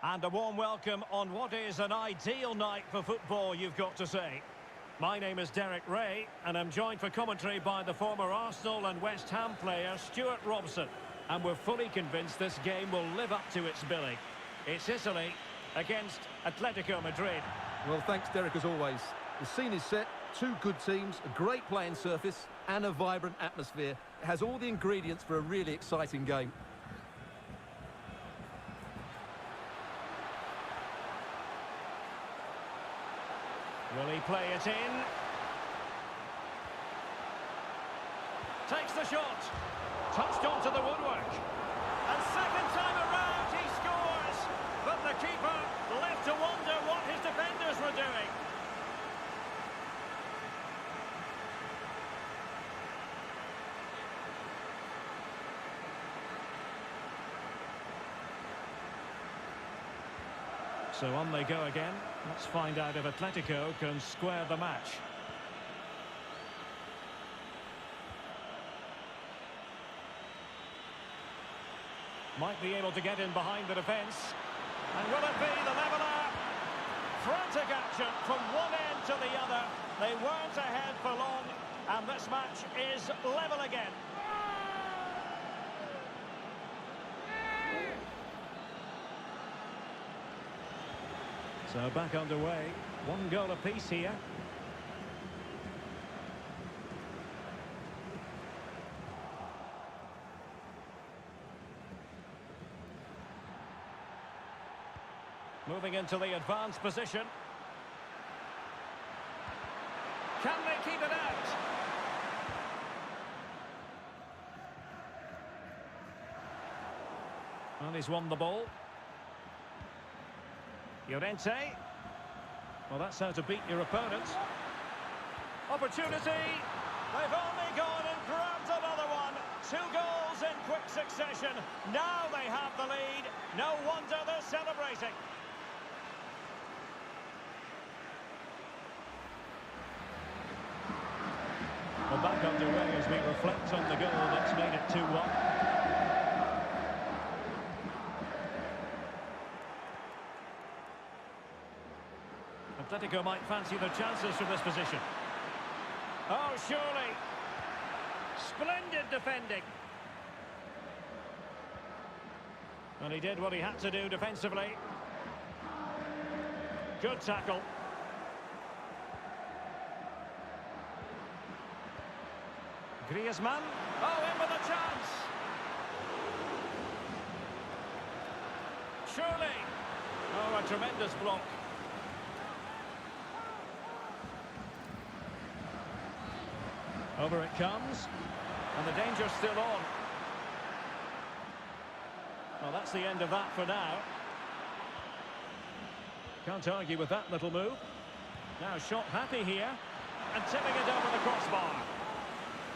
And a warm welcome on what is an ideal night for football, you've got to say. My name is Derek Ray, and I'm joined for commentary by the former Arsenal and West Ham player Stuart Robson. And we're fully convinced this game will live up to its billing. It's Italy against Atletico Madrid. Well, thanks, Derek, as always. The scene is set, two good teams, a great playing surface, and a vibrant atmosphere. It has all the ingredients for a really exciting game. Will he play it in? Takes the shot. Touched onto the woodwork. And second time around he scores. But the keeper left to wonder what his defenders were doing. So on they go again. Let's find out if Atletico can square the match. Might be able to get in behind the defence. And will it be the leveller? Frantic action from one end to the other. They weren't ahead for long, and this match is level again. So back underway, one goal apiece here. Moving into the advanced position. Can they keep it out? And he's won the ball. Llorente. Well, that's how to beat your opponent. Opportunity. They've only gone and grabbed another one. 2 goals in quick succession. Now they have the lead. No wonder they're celebrating. Well, back underway as we reflect on the goal that's made it 2-1. Atletico might fancy their chances from this position. Oh, surely. Splendid defending. And he did what he had to do defensively. Good tackle. Griezmann. Oh, in with a chance. Surely. Oh, a tremendous block. Over it comes, and the danger's still on. Well, that's the end of that for now. Can't argue with that little move. Now shot happy here, and tipping it over the crossbar.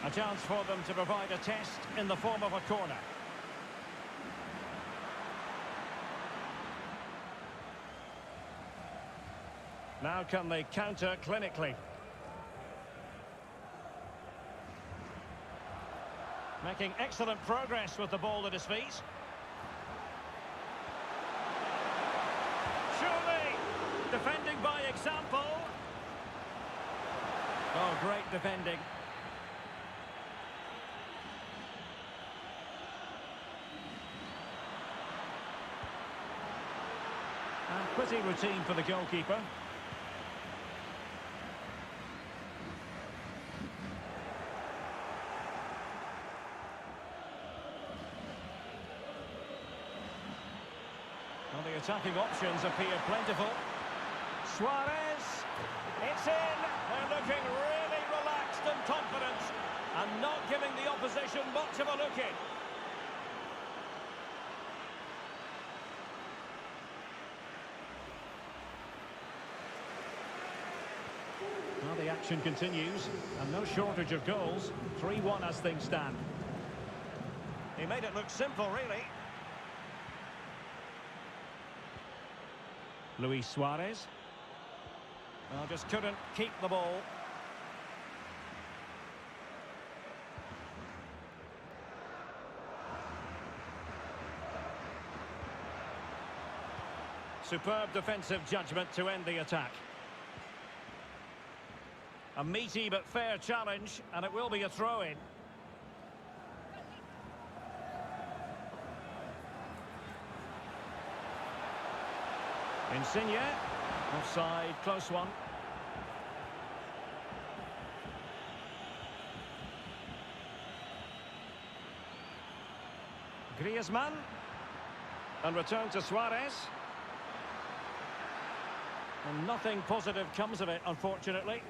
A chance for them to provide a test in the form of a corner. Now can they counter clinically? Making excellent progress with the ball at his feet. Surely, defending by example. Oh, great defending. And pretty routine for the goalkeeper. Well, the attacking options appear plentiful. Suarez, it's in. They're looking really relaxed and confident, and not giving the opposition much of a look in. Well, the action continues, and no shortage of goals. 3-1 as things stand. He made it look simple, really. Luis Suarez. Well, just couldn't keep the ball. superb defensive judgment to end the attack. A meaty but fair challenge, and it will be a throw-in. Insigne. Offside, close one. Griezmann. And return to Suarez. And nothing positive comes of it, unfortunately.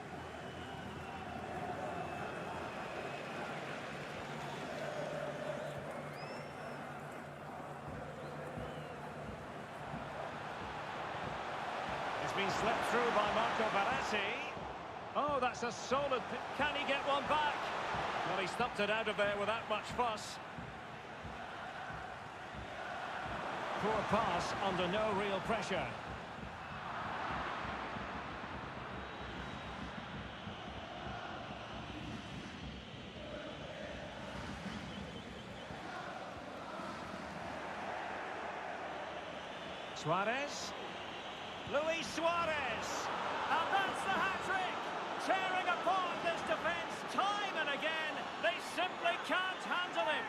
It's been slipped through by Marco Verratti. Oh, that's a solid... Can he get one back? Well, he stumped it out of there without much fuss. Poor pass under no real pressure. Suarez. Luis Suarez. And that's the hat-trick. Tearing apart this defence time and again. They simply can't handle him.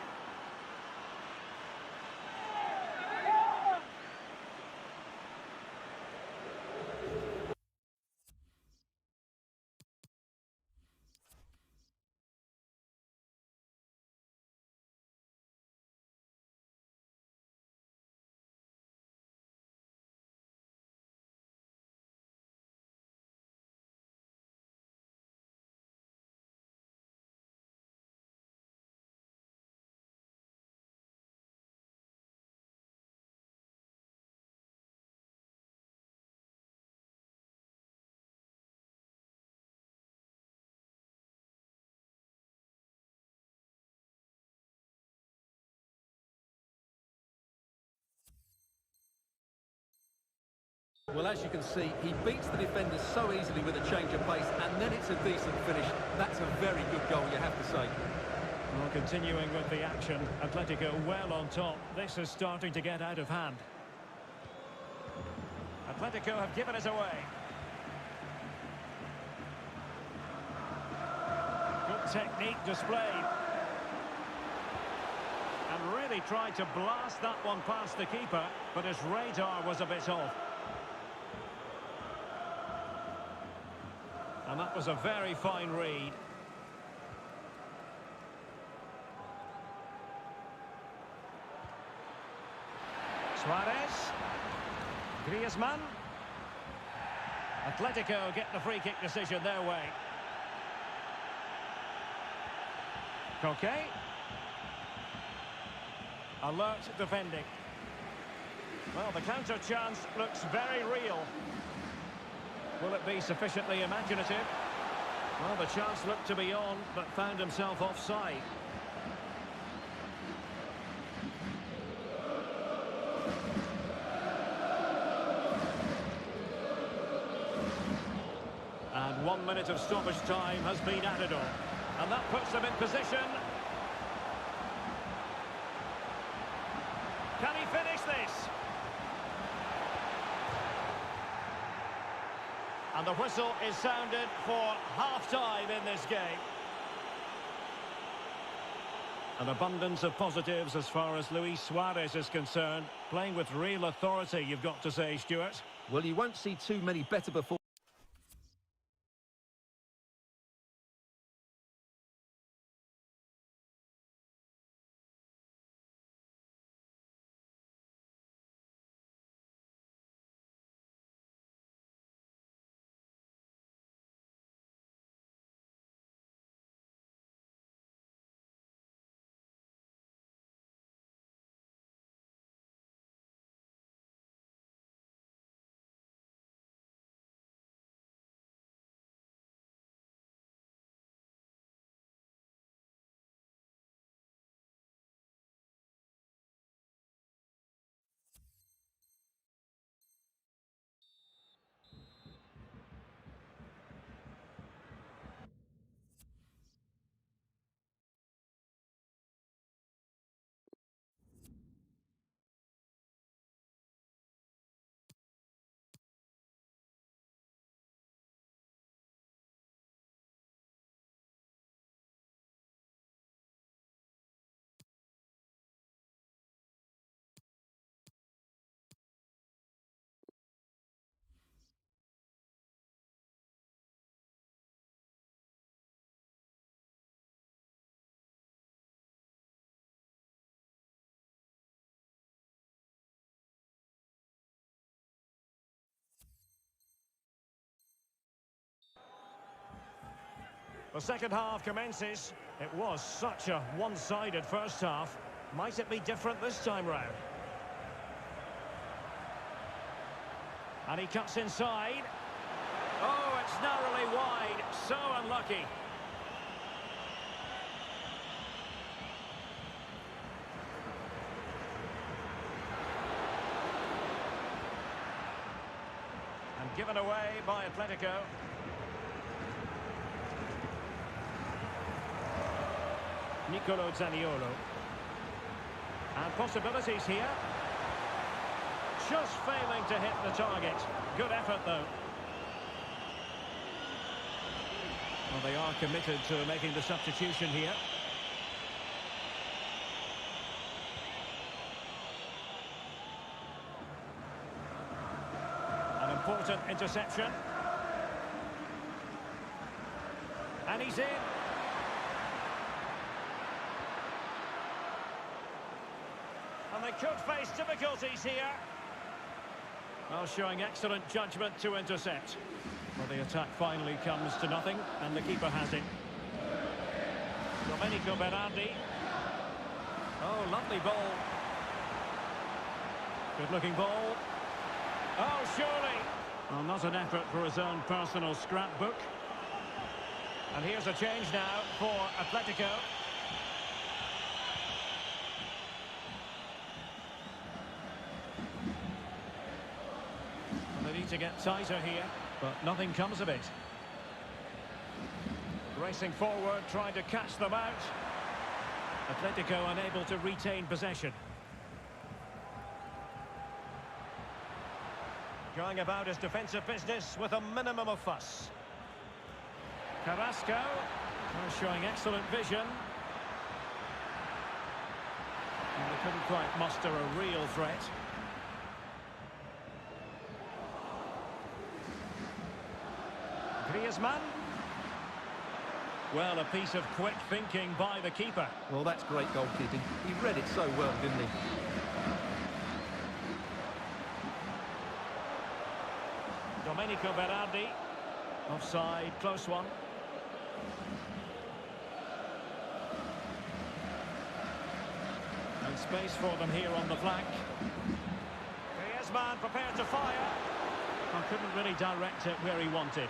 Well, as you can see, he beats the defenders so easily with a change of pace, and then it's a decent finish. That's a very good goal, you have to say. Well, continuing with the action, Atletico well on top. This is starting to get out of hand. Atletico have given us away. Good technique displayed. And really tried to blast that one past the keeper, but his radar was a bit off. And that was a very fine read. Suarez. Griezmann. Atletico get the free kick decision their way. Coquet. Alert defending. Well, the counter chance looks very real. Will it be sufficiently imaginative? Well, the chance looked to be on, but found himself offside. And 1 minute of stoppage time has been added on. And that puts them in position. Can he finish this? And the whistle is sounded for half-time in this game. An abundance of positives as far as Luis Suarez is concerned. Playing with real authority, you've got to say, Stuart. Well, you won't see too many better performances. The second half commences. It was such a one-sided first half. Might it be different this time round? And he cuts inside. Oh, it's narrowly wide. So unlucky. And given away by Atletico. Nicolo Zaniolo. And possibilities here. Just failing to hit the target. Good effort, though. Well, they are committed to making the substitution here. An important interception. And he's in. And they could face difficulties here. Well, showing excellent judgment to intercept. Well, the attack finally comes to nothing, and the keeper has it. Domenico Berardi. Oh, lovely ball. Good-looking ball. Oh, surely. Well, not an effort for his own personal scrapbook. And here's a change now for Atletico. They need to get tighter here, but nothing comes of it. Racing forward, trying to catch them out. Atletico unable to retain possession. Going about his defensive business with a minimum of fuss. Carrasco, showing excellent vision. And they couldn't quite muster a real threat. Griezmann. Well, a piece of quick thinking by the keeper. Well, that's great goalkeeping. He read it so well, didn't he? Domenico Berardi. Offside, close one. And space for them here on the flank. Griezmann prepared to fire. I couldn't really direct it where he wanted.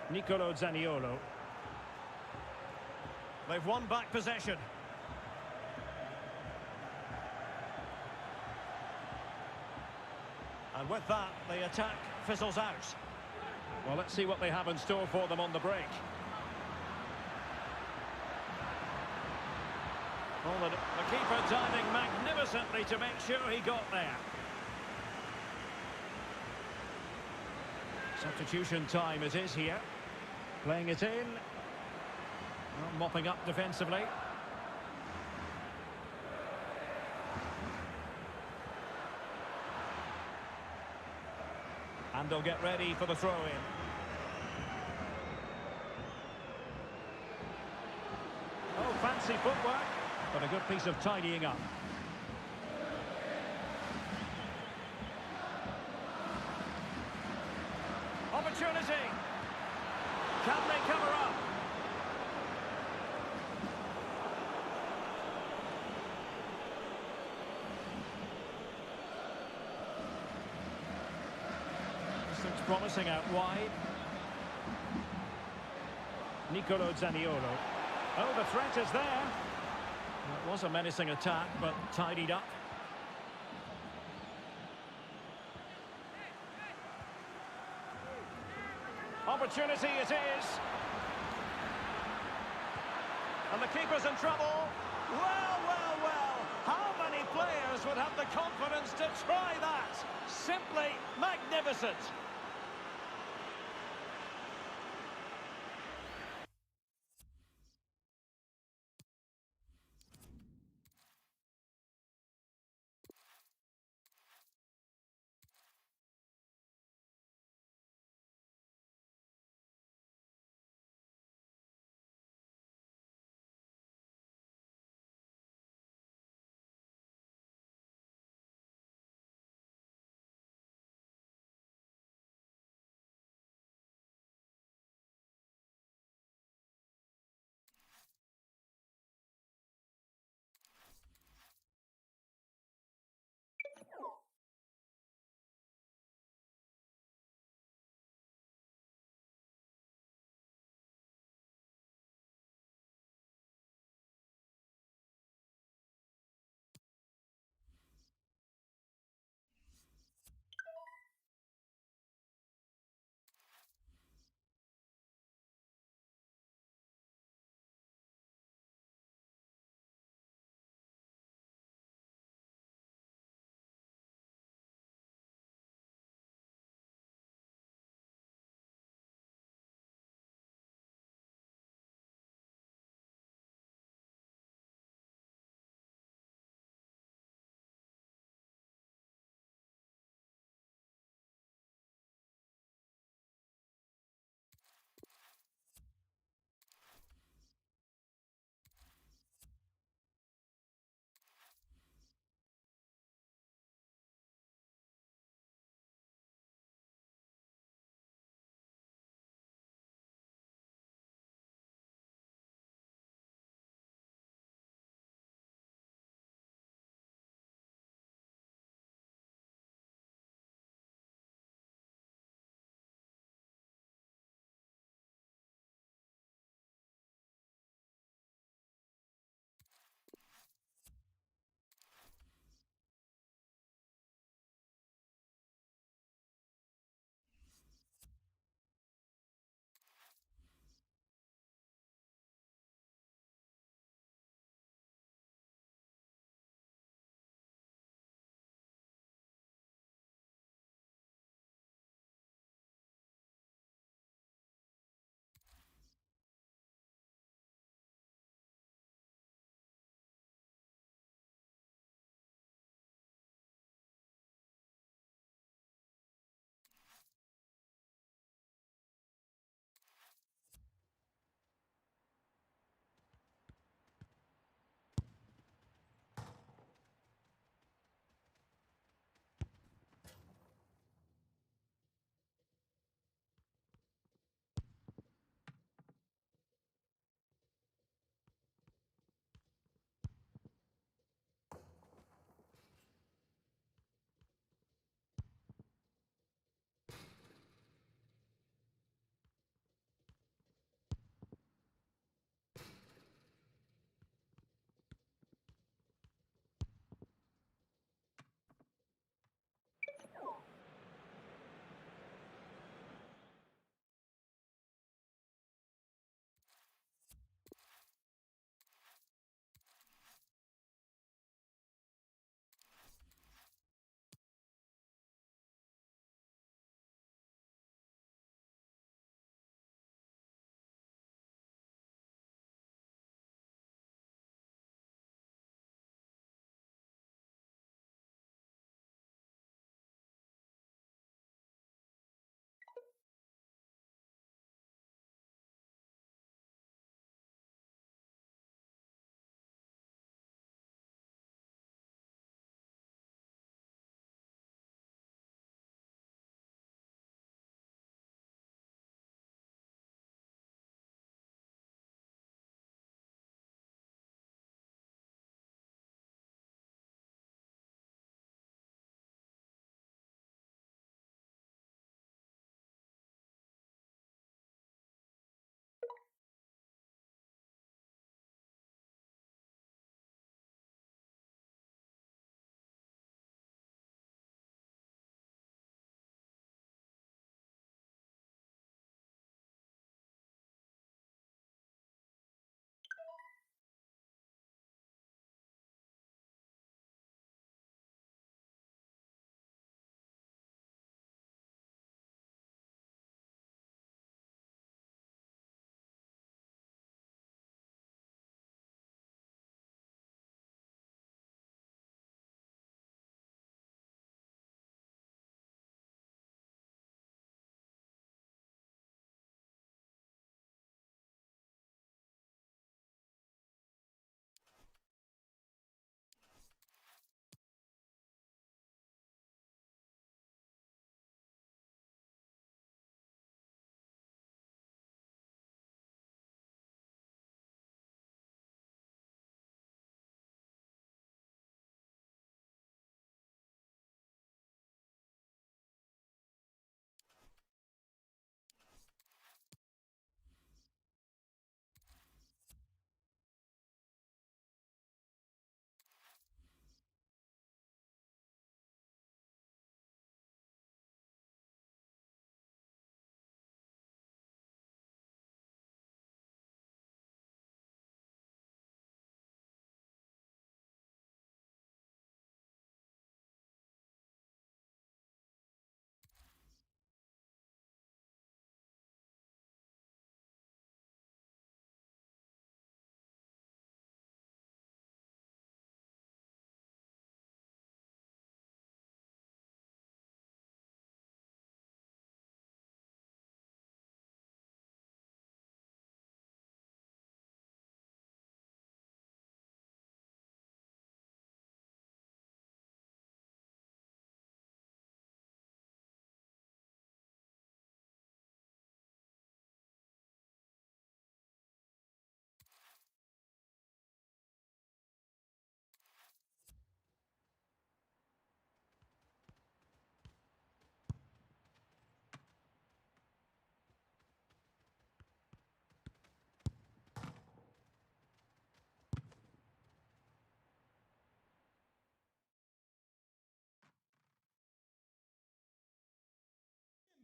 Nicolo Zaniolo. They've won back possession. And with that, the attack fizzles out. Well, let's see what they have in store for them on the break. Oh, the keeper diving magnificently to make sure he got there. Substitution time it is here. Playing it in. Well, mopping up defensively. And they'll get ready for the throw-in. Oh, fancy footwork, but a good piece of tidying up. Opportunity. Can they cover up? This looks promising out wide. Nicolo Zaniolo. Oh, the threat is there. It was a menacing attack, but tidied up. Opportunity it is. And the keeper's in trouble. Well, well, well. How many players would have the confidence to try that? Simply magnificent.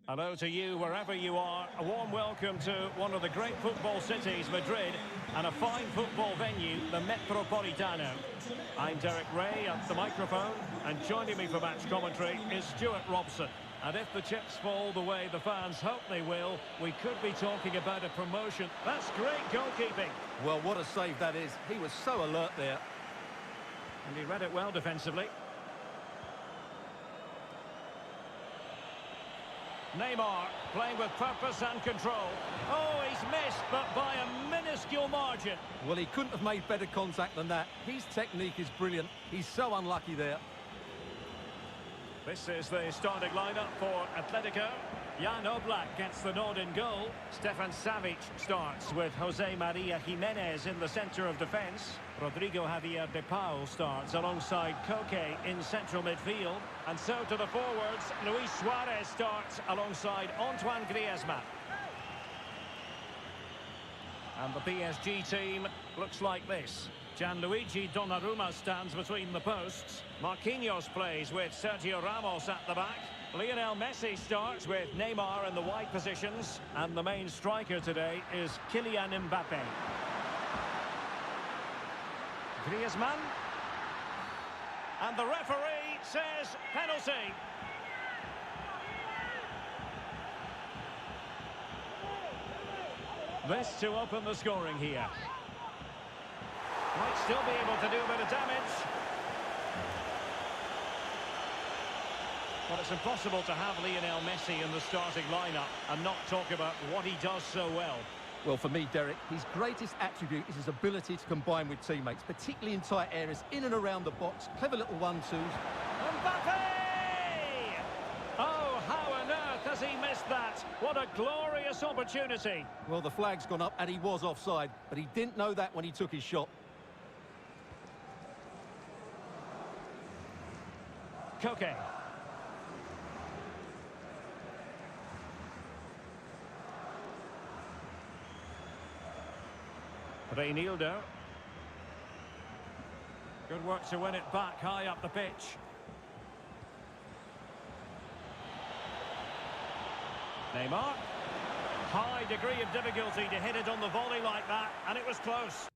Hello to you wherever you are. A warm welcome to one of the great football cities, Madrid, and a fine football venue, the Metropolitano. I'm Derek Ray at the microphone, and joining me for match commentary is Stuart Robson. And if the chips fall the way the fans hope they will, we could be talking about a promotion. That's great goalkeeping. Well, what a save that is. He was so alert there. And he read it well defensively. Neymar playing with purpose and control. Oh, he's missed, but by a minuscule margin. Well, he couldn't have made better contact than that. His technique is brilliant. He's so unlucky there. This is the starting lineup for Atletico. Jan Oblak gets the nod in goal. Stefan Savic starts with Jose Maria Jimenez in the centre of defence. Rodrigo Javier de Paul starts alongside Koke in central midfield. And so to the forwards, Luis Suarez starts alongside Antoine Griezmann. And the PSG team looks like this. Gianluigi Donnarumma stands between the posts. Marquinhos plays with Sergio Ramos at the back. Lionel Messi starts with Neymar in the wide positions. And the main striker today is Kylian Mbappe. Griezmann. And the referee says penalty. This to open the scoring here. Might still be able to do a bit of damage. But it's impossible to have Lionel Messi in the starting lineup and not talk about what he does so well. Well, for me, Derek, his greatest attribute is his ability to combine with teammates, particularly in tight areas, in and around the box. Clever little 1-2s. Mbappe! Oh, how on earth has he missed that? What a glorious opportunity. Well, the flag's gone up and he was offside, but he didn't know that when he took his shot. Koke. Reinildo. Good work to win it back high up the pitch. Neymar. High degree of difficulty to hit it on the volley like that, and it was close.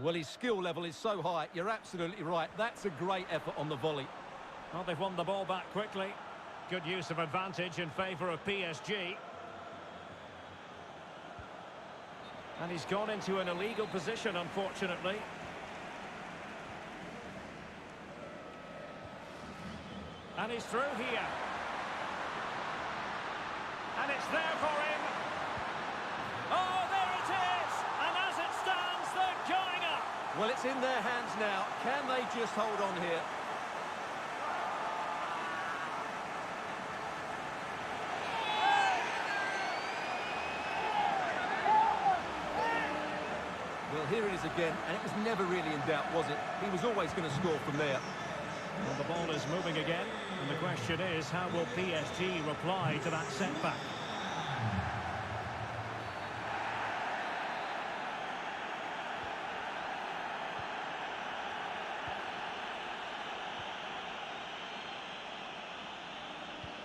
Well, his skill level is so high. You're absolutely right. That's a great effort on the volley. Well, they've won the ball back quickly. Good use of advantage in favour of PSG. And he's gone into an illegal position, unfortunately. And he's through here. And it's there for him. Oh, there it is! And as it stands, they're going up. Well, it's in their hands now. Can they just hold on here? Well, here it is again, and it was never really in doubt, was it? He was always going to score from there. Well, the ball is moving again, and the question is, how will PSG reply to that setback?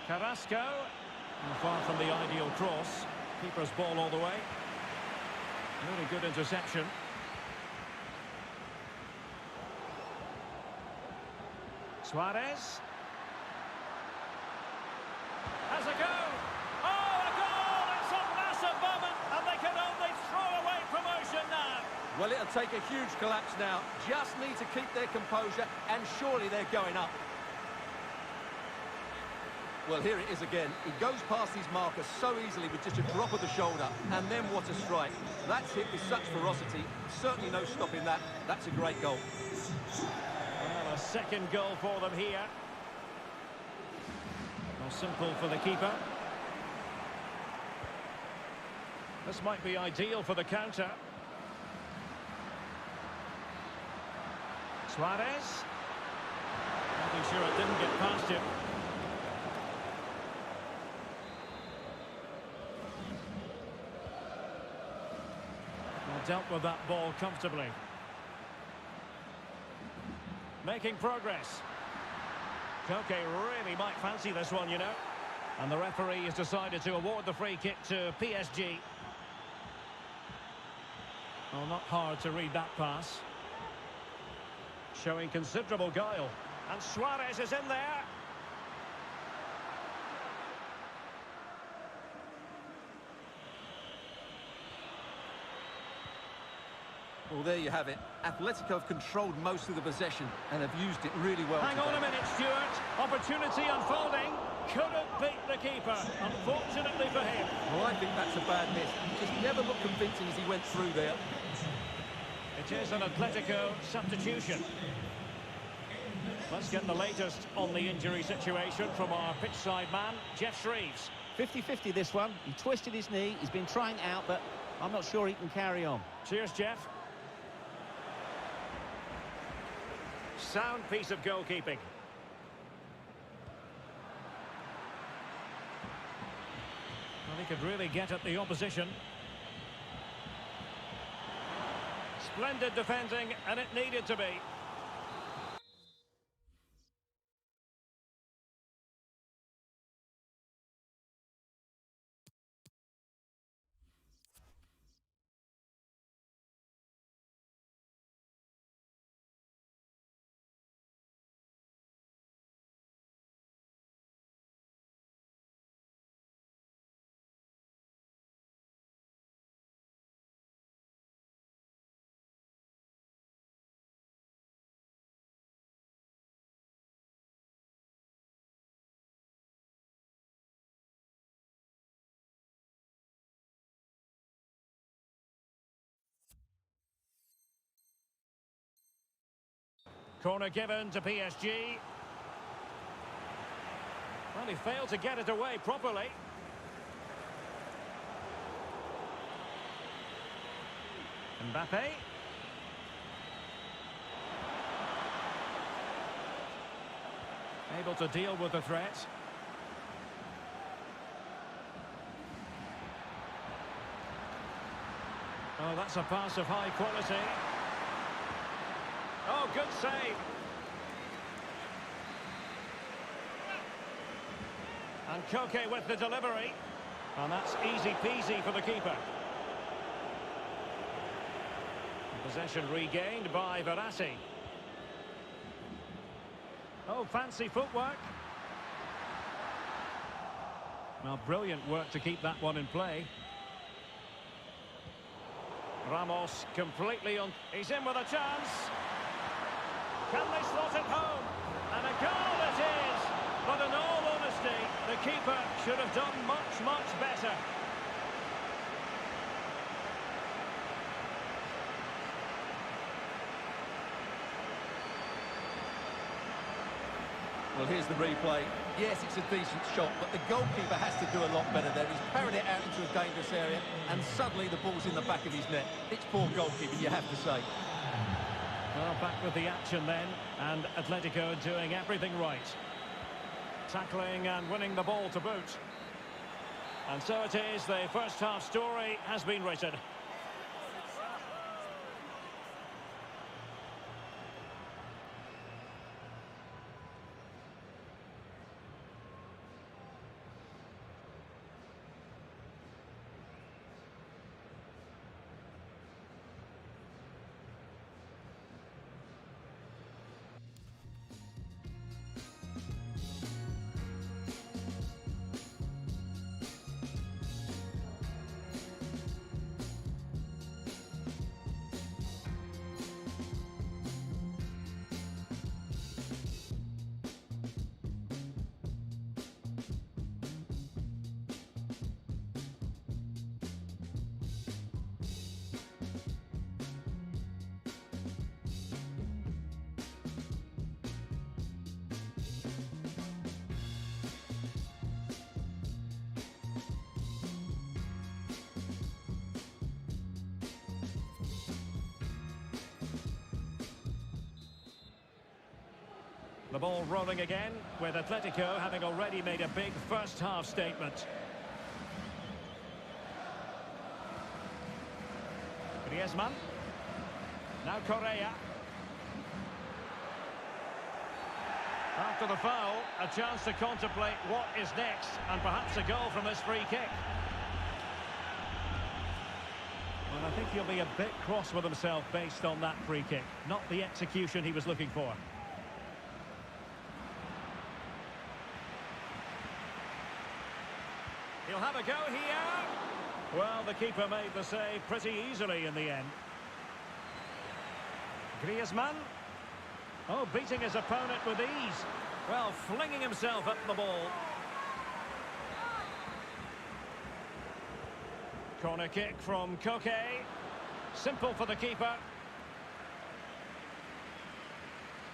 Carrasco, far from the ideal cross. Keeper's ball all the way. Really good interception. Suarez. Has a go. Oh, a goal! It's a massive moment, and they can only throw away promotion now. Well, it'll take a huge collapse now. Just need to keep their composure, and surely they're going up. Well, here it is again. He goes past his marker so easily with just a drop of the shoulder. And then what a strike. That's hit with such ferocity. Certainly no stopping that. That's a great goal. Well, a second goal for them here. Not simple for the keeper. This might be ideal for the counter. Suarez. Making sure it didn't get past him. Well, dealt with that ball comfortably. Making progress. Koke really might fancy this one, you know. And the referee has decided to award the free kick to PSG. Well, not hard to read that pass. Showing considerable guile. And Suarez is in there. Well, there you have it. Atletico have controlled most of the possession and have used it really well. Hang on a minute, Stuart. Opportunity unfolding. Couldn't beat the keeper, unfortunately for him. Well, I think that's a bad miss. He just never looked convincing as he went through there. It is an Atletico substitution. Let's get the latest on the injury situation from our pitchside man, Jeff Shreves. 50-50 this one. He twisted his knee. He's been trying out, but I'm not sure he can carry on. Cheers, Jeff. Sound piece of goalkeeping. Well, he could really get at the opposition. Splendid defending, and it needed to be. Corner given to PSG. Well, he failed to get it away properly. Mbappe. Able to deal with the threat. Oh, that's a pass of high quality. Oh, good save. And Koke with the delivery. And that's easy peasy for the keeper. Possession regained by Verratti. Oh, fancy footwork. Well, brilliant work to keep that one in play. Ramos completely on. He's in with a chance. Can they slot it home? And a goal it is! But in all honesty, the keeper should have done much, much better. Well, here's the replay. Yes, it's a decent shot, but the goalkeeper has to do a lot better there. He's parried it out into a dangerous area, and suddenly the ball's in the back of his net. It's poor goalkeeping, you have to say. Well, back with the action then, and Atletico doing everything right. Tackling and winning the ball to boot. And so it is, the first half story has been written. The ball rolling again, with Atletico having already made a big first-half statement. Griezmann. Now Correa. After the foul, a chance to contemplate what is next, and perhaps a goal from this free kick. Well, I think he'll be a bit cross with himself based on that free kick, not the execution he was looking for. He'll have a go here. Well, the keeper made the save pretty easily in the end. Griezmann. Oh, beating his opponent with ease. Well, flinging himself at the ball. Corner kick from Koke. Simple for the keeper.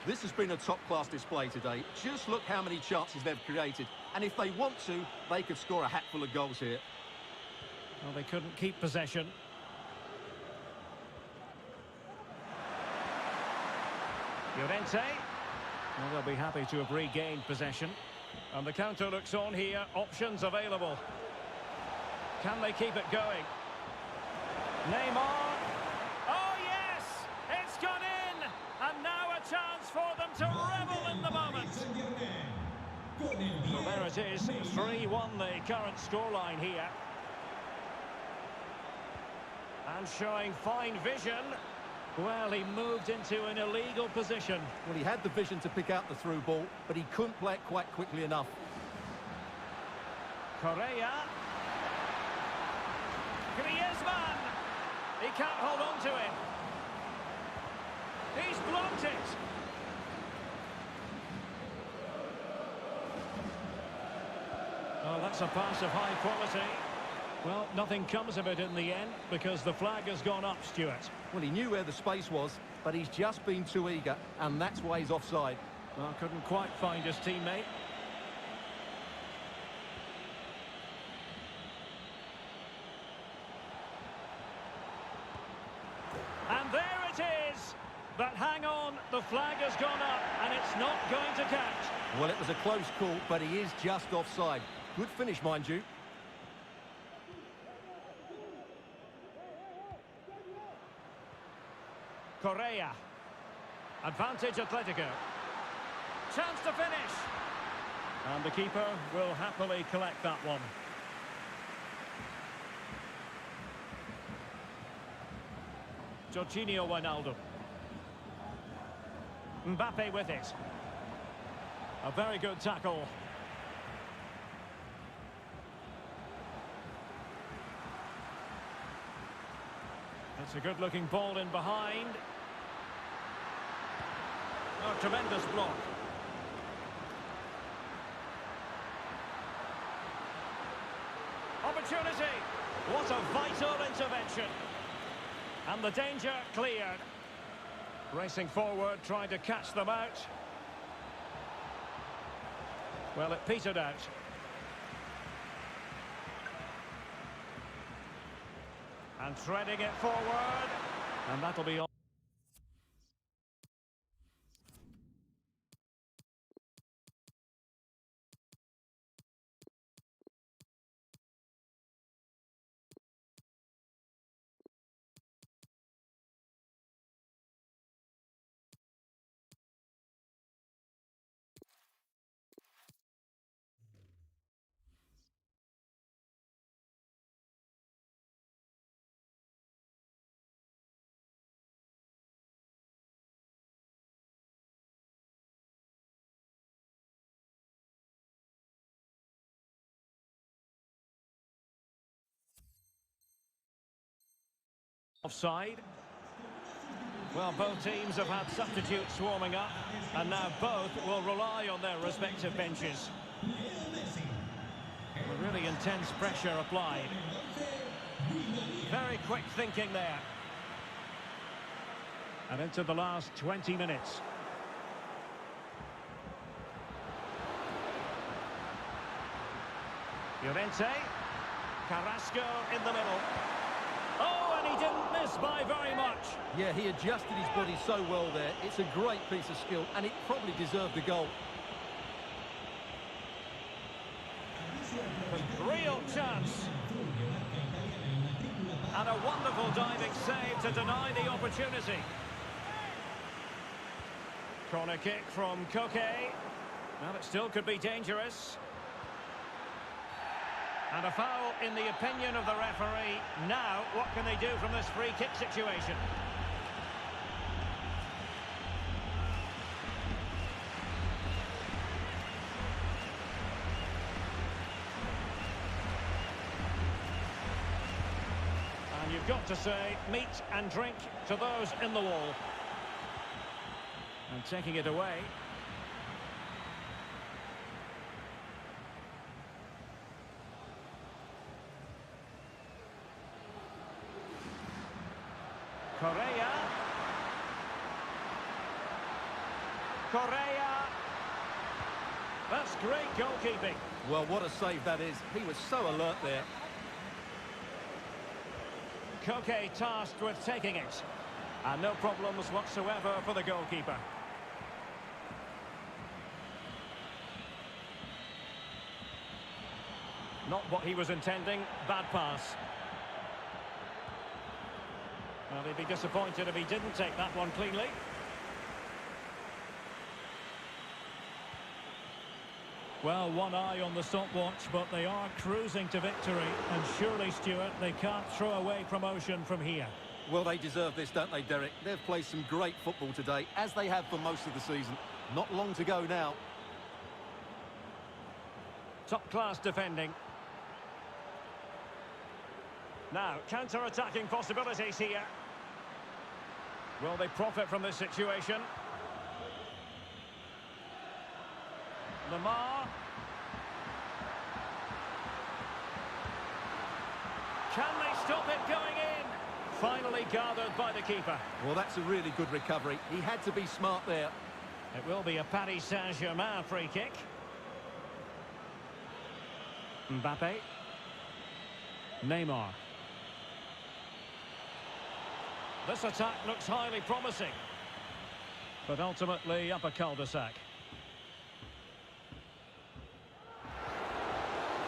This has been a top-class display today. Just look how many chances they've created. And if they want to, they could score a hatful of goals here. Well, they couldn't keep possession. Llorente. Well, they'll be happy to have regained possession. And the counter looks on here. Options available. Can they keep it going? Neymar. Oh, yes! It's gone in! And now a chance for them to revel in the moment. So there it is. 3-1 the current scoreline here. And showing fine vision. Well, he moved into an illegal position. Well, he had the vision to pick out the through ball, but he couldn't play it quite quickly enough. Correa. Griezmann. He can't hold on to it. He's blocked it. Oh, that's a pass of high quality. Well, nothing comes of it in the end because the flag has gone up, Stuart. Well, he knew where the space was, but he's just been too eager, and that's why he's offside. Well, couldn't quite find his teammate. And there it is! But hang on, the flag has gone up, and it's not going to catch. Well, it was a close call, but he is just offside. Good finish, mind you. Correa. Advantage Atletico. Chance to finish. And the keeper will happily collect that one. Jorginho Wijnaldum. Mbappe with it. A very good tackle. It's a good-looking ball in behind. Oh, tremendous block. Opportunity. What a vital intervention. And the danger cleared. Racing forward, trying to catch them out. Well, it petered out. And threading it forward. And that'll be all. Offside. Well, both teams have had substitutes warming up, and now both will rely on their respective benches. Really intense pressure applied. Very quick thinking there. And into the last 20 minutes. Llorente. Carrasco in the middle. Oh, and He didn't miss by very much. Yeah, he adjusted his body so well there. It's a great piece of skill, and it probably deserved the goal. Real chance. And a wonderful diving save to deny the opportunity. Corner kick from Koke. Well, it still could be dangerous. And a foul in the opinion of the referee. Now, what can they do from this free kick situation? And you've got to say, meat and drink to those in the wall. And taking it away. Correa. That's great goalkeeping. Well, what a save that is. He was so alert there. Koke tasked with taking it. And no problems whatsoever for the goalkeeper. Not what he was intending. Bad pass. Well, he'd be disappointed if he didn't take that one cleanly. Well, one eye on the stopwatch, but they are cruising to victory. And surely, Stuart, they can't throw away promotion from here. Well, they deserve this, don't they, Derek? They've played some great football today, as they have for most of the season. Not long to go now. Top-class defending. Now, counter-attacking possibilities here. Will they profit from this situation? Lamar. Can they stop it going in? Finally gathered by the keeper. Well, that's a really good recovery. He had to be smart there. It will be a Paris Saint-Germain free kick. Mbappe. Neymar. This attack looks highly promising. But ultimately up a cul-de-sac.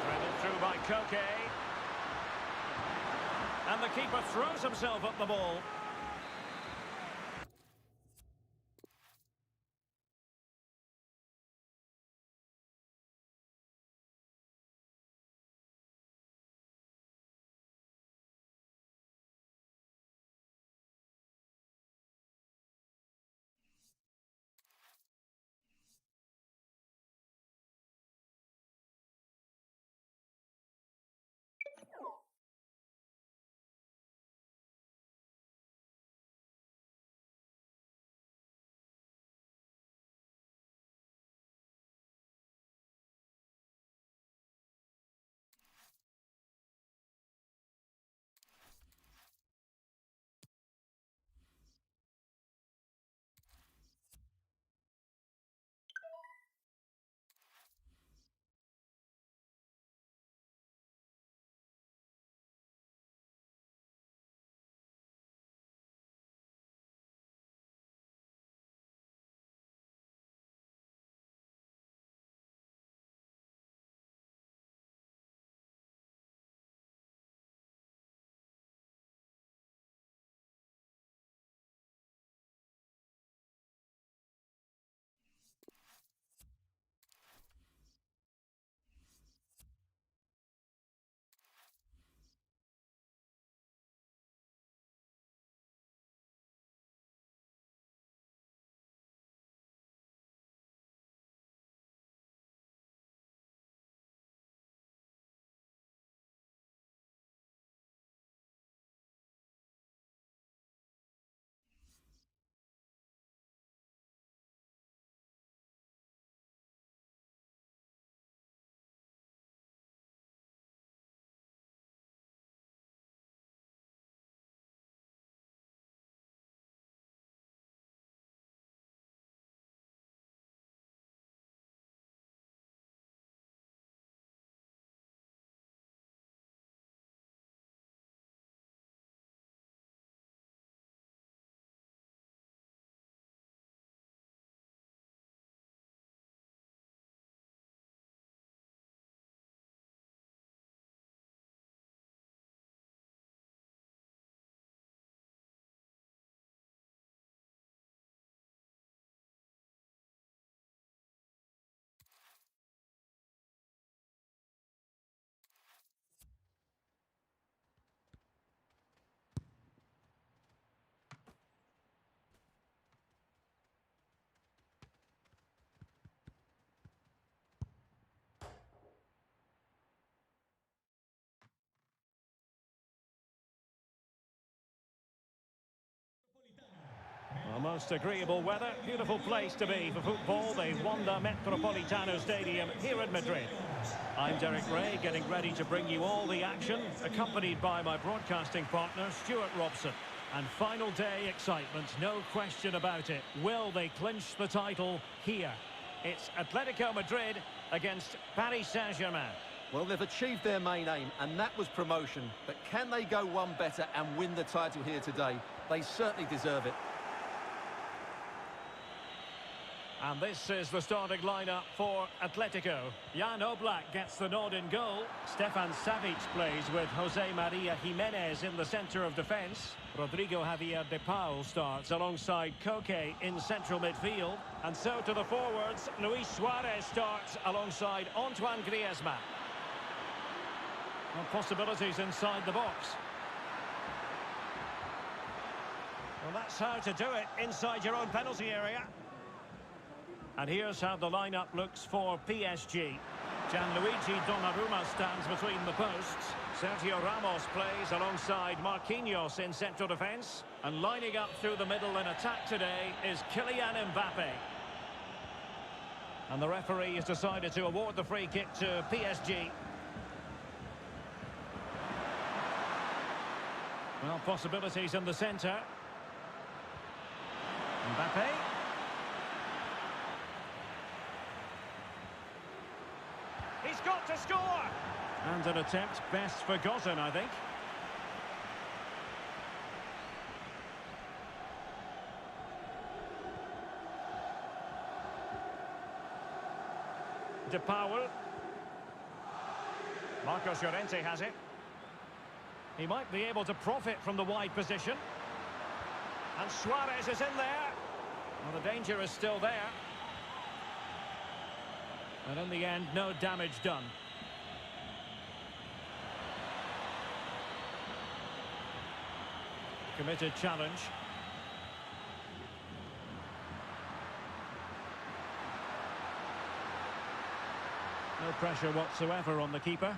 Threaded through by Koke. And the keeper throws himself at the ball. Most agreeable weather, beautiful place to be for football, the Wanda Metropolitano Stadium here in Madrid. I'm Derek Ray, getting ready to bring you all the action, accompanied by my broadcasting partner, Stuart Robson. And final day excitement, no question about it. Will they clinch the title here? It's Atletico Madrid against Paris Saint-Germain. Well, they've achieved their main aim, and that was promotion. But can they go one better and win the title here today? They certainly deserve it. And this is the starting lineup for Atletico. Jan Oblak gets the nod in goal. Stefan Savic plays with Jose Maria Jimenez in the centre of defence. Rodrigo Javier de Paul starts alongside Koke in central midfield. And so to the forwards, Luis Suarez starts alongside Antoine Griezmann. Well, possibilities inside the box. Well, that's how to do it inside your own penalty area. And here's how the lineup looks for PSG. Gianluigi Donnarumma stands between the posts. Sergio Ramos plays alongside Marquinhos in central defence. And lining up through the middle in attack today is Kylian Mbappe. And the referee has decided to award the free kick to PSG. Well, possibilities in the centre. Mbappe. He's got to score! And an attempt best forgotten, I think. De Paul. Marcos Llorente has it. He might be able to profit from the wide position. And Suarez is in there. Well, the danger is still there. And in the end, no damage done. Committed challenge. No pressure whatsoever on the keeper.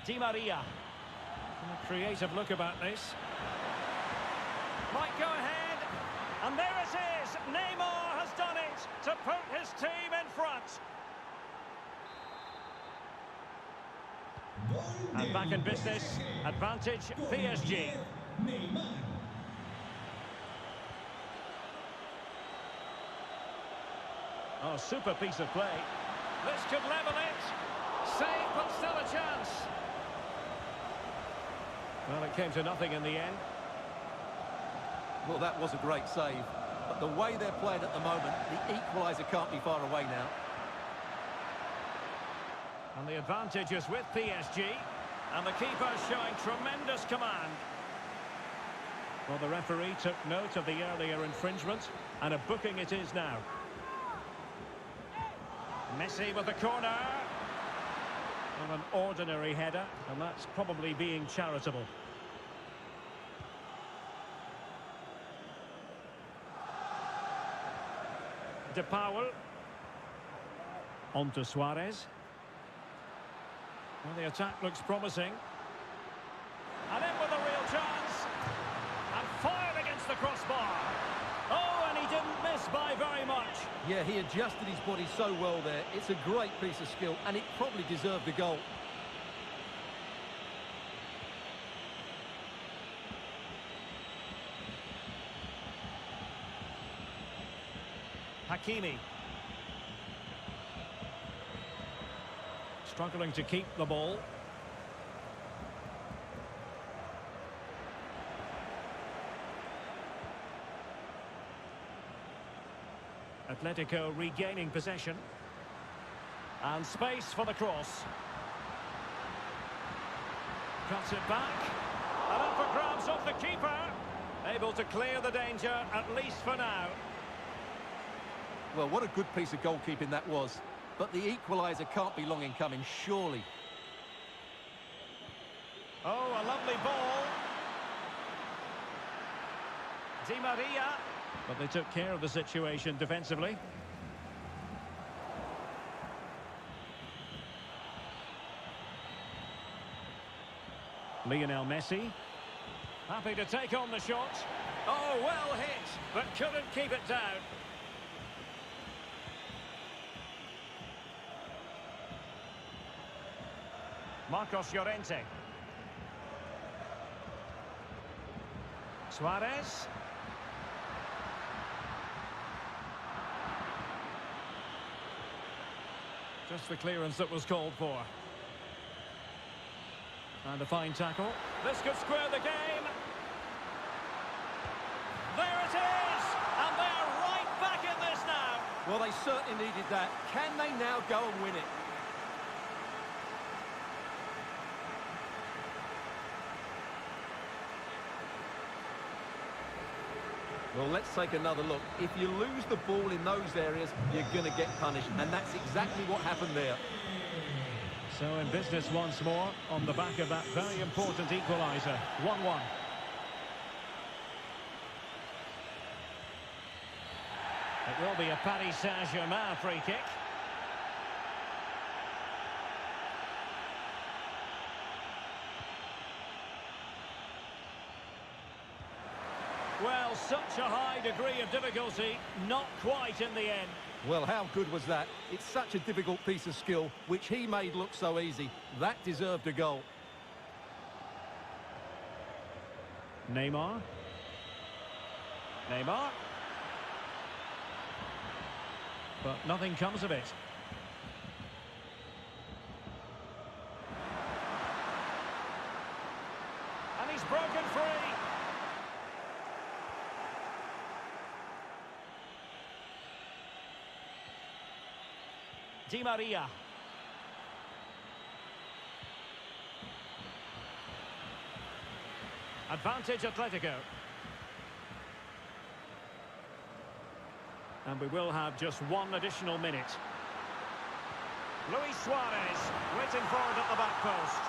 Di Maria. A creative look about this. Might go ahead. And there it is. Neymar has done it to put his team in front. And back in business. Advantage PSG. Oh, super piece of play. This could level it. Save, but still a chance. Well, it came to nothing in the end. Well, that was a great save. But the way they're playing at the moment, the equaliser can't be far away now. And the advantage is with PSG. And the keeper showing tremendous command. Well, the referee took note of the earlier infringement. And a booking it is now. Messi with the corner. Well, an ordinary header. And that's probably being charitable. De Paul. On to Suarez. Well, the attack looks promising. And in with a real chance. And fired against the crossbar. Oh, and he didn't miss by very much. Yeah, he adjusted his body so well there. It's a great piece of skill, and it probably deserved the goal. Hakimi. Struggling to keep the ball. Atletico regaining possession. And space for the cross. Cuts it back. And up for grabs off the keeper. Able to clear the danger, at least for now. Well, what a good piece of goalkeeping that was. But the equaliser can't be long in coming, surely. Oh, a lovely ball. Di Maria. But they took care of the situation defensively. Lionel Messi. Happy to take on the shot. Oh, well hit, but couldn't keep it down. Marcos Llorente. Suarez. Just the clearance that was called for. And a fine tackle. This could square the game. There it is! And they're right back in this now. Well, they certainly needed that. Can they now go and win it? Well, let's take another look. If you lose the ball in those areas, you're going to get punished. And that's exactly what happened there. So in business once more on the back of that very important equaliser. 1-1. It will be a Paris Saint-Germain free kick. Well, such a high degree of difficulty, not quite in the end. Well, how good was that? It's such a difficult piece of skill, which he made look so easy. That deserved a goal. Neymar. Neymar. But nothing comes of it. And he's broken free. Di Maria. Advantage Atletico. And we will have just one additional minute. Luis Suarez waiting for it at the back post.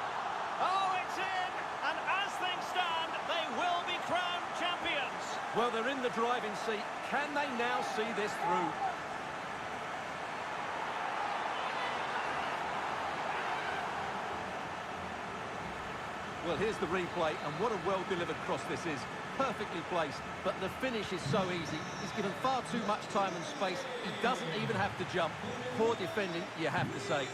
Oh, it's in! And as things stand, they will be crowned champions. Well, they're in the driving seat. Can they now see this through? Well, here's the replay, and what a well-delivered cross this is. Perfectly placed, but the finish is so easy. He's given far too much time and space. He doesn't even have to jump. Poor defending, you have to say.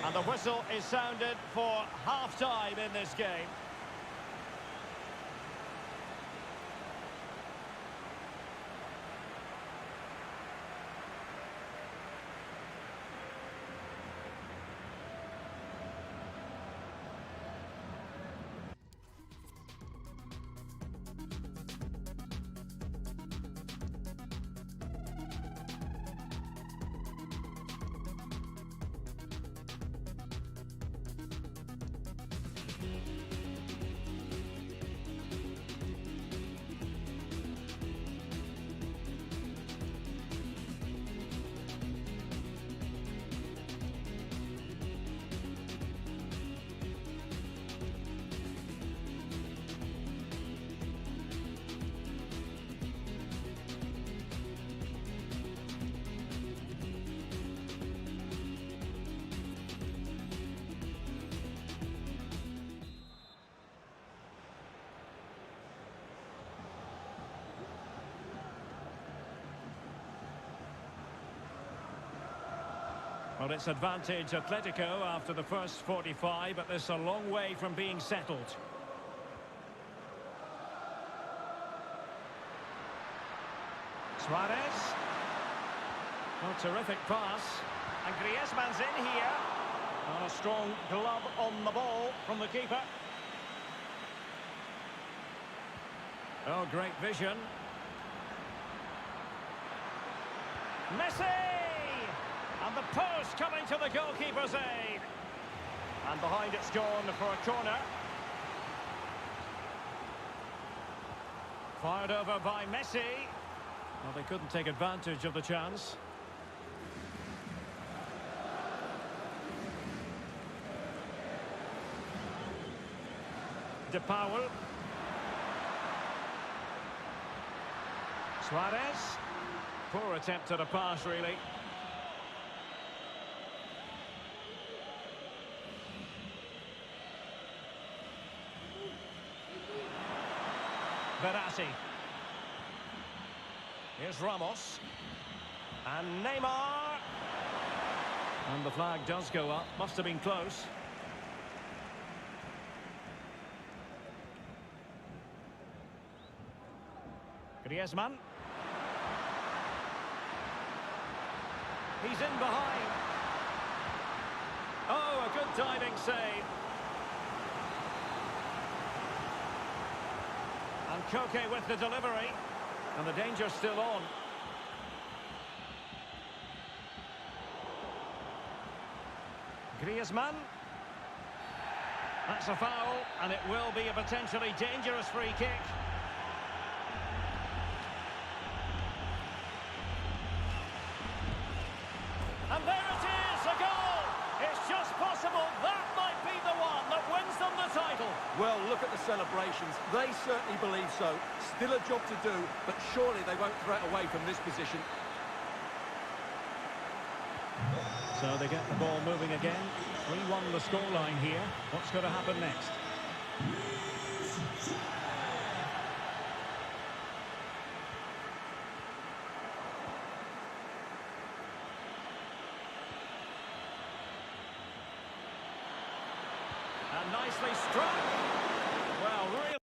And the whistle is sounded for half-time in this game. Well, it's advantage Atletico after the first 45, but this a long way from being settled. Suarez. Oh, terrific pass. And Griezmann's in here. Oh, a strong glove on the ball from the keeper. Oh, great vision. Messi! And the post coming to the goalkeeper's aid. And behind it's gone for a corner. Fired over by Messi. Well, they couldn't take advantage of the chance. De Paul. Suarez. Poor attempt at a pass, really. Verratti. Here's Ramos. And Neymar. And the flag does go up. Must have been close. Griezmann. He's in behind. Oh, a good diving save. And Koke with the delivery. And the danger's still on. Griezmann. That's a foul, and it will be a potentially dangerous free kick. And there it is, a goal! It's just possible that might be the one that wins them the title. Well, look at the celebrations. They certainly believe so. Still a job to do, but surely they won't throw it away from this position. So they get the ball moving again. 3-1 the scoreline here. What's going to happen next? And nicely struck. Well, really.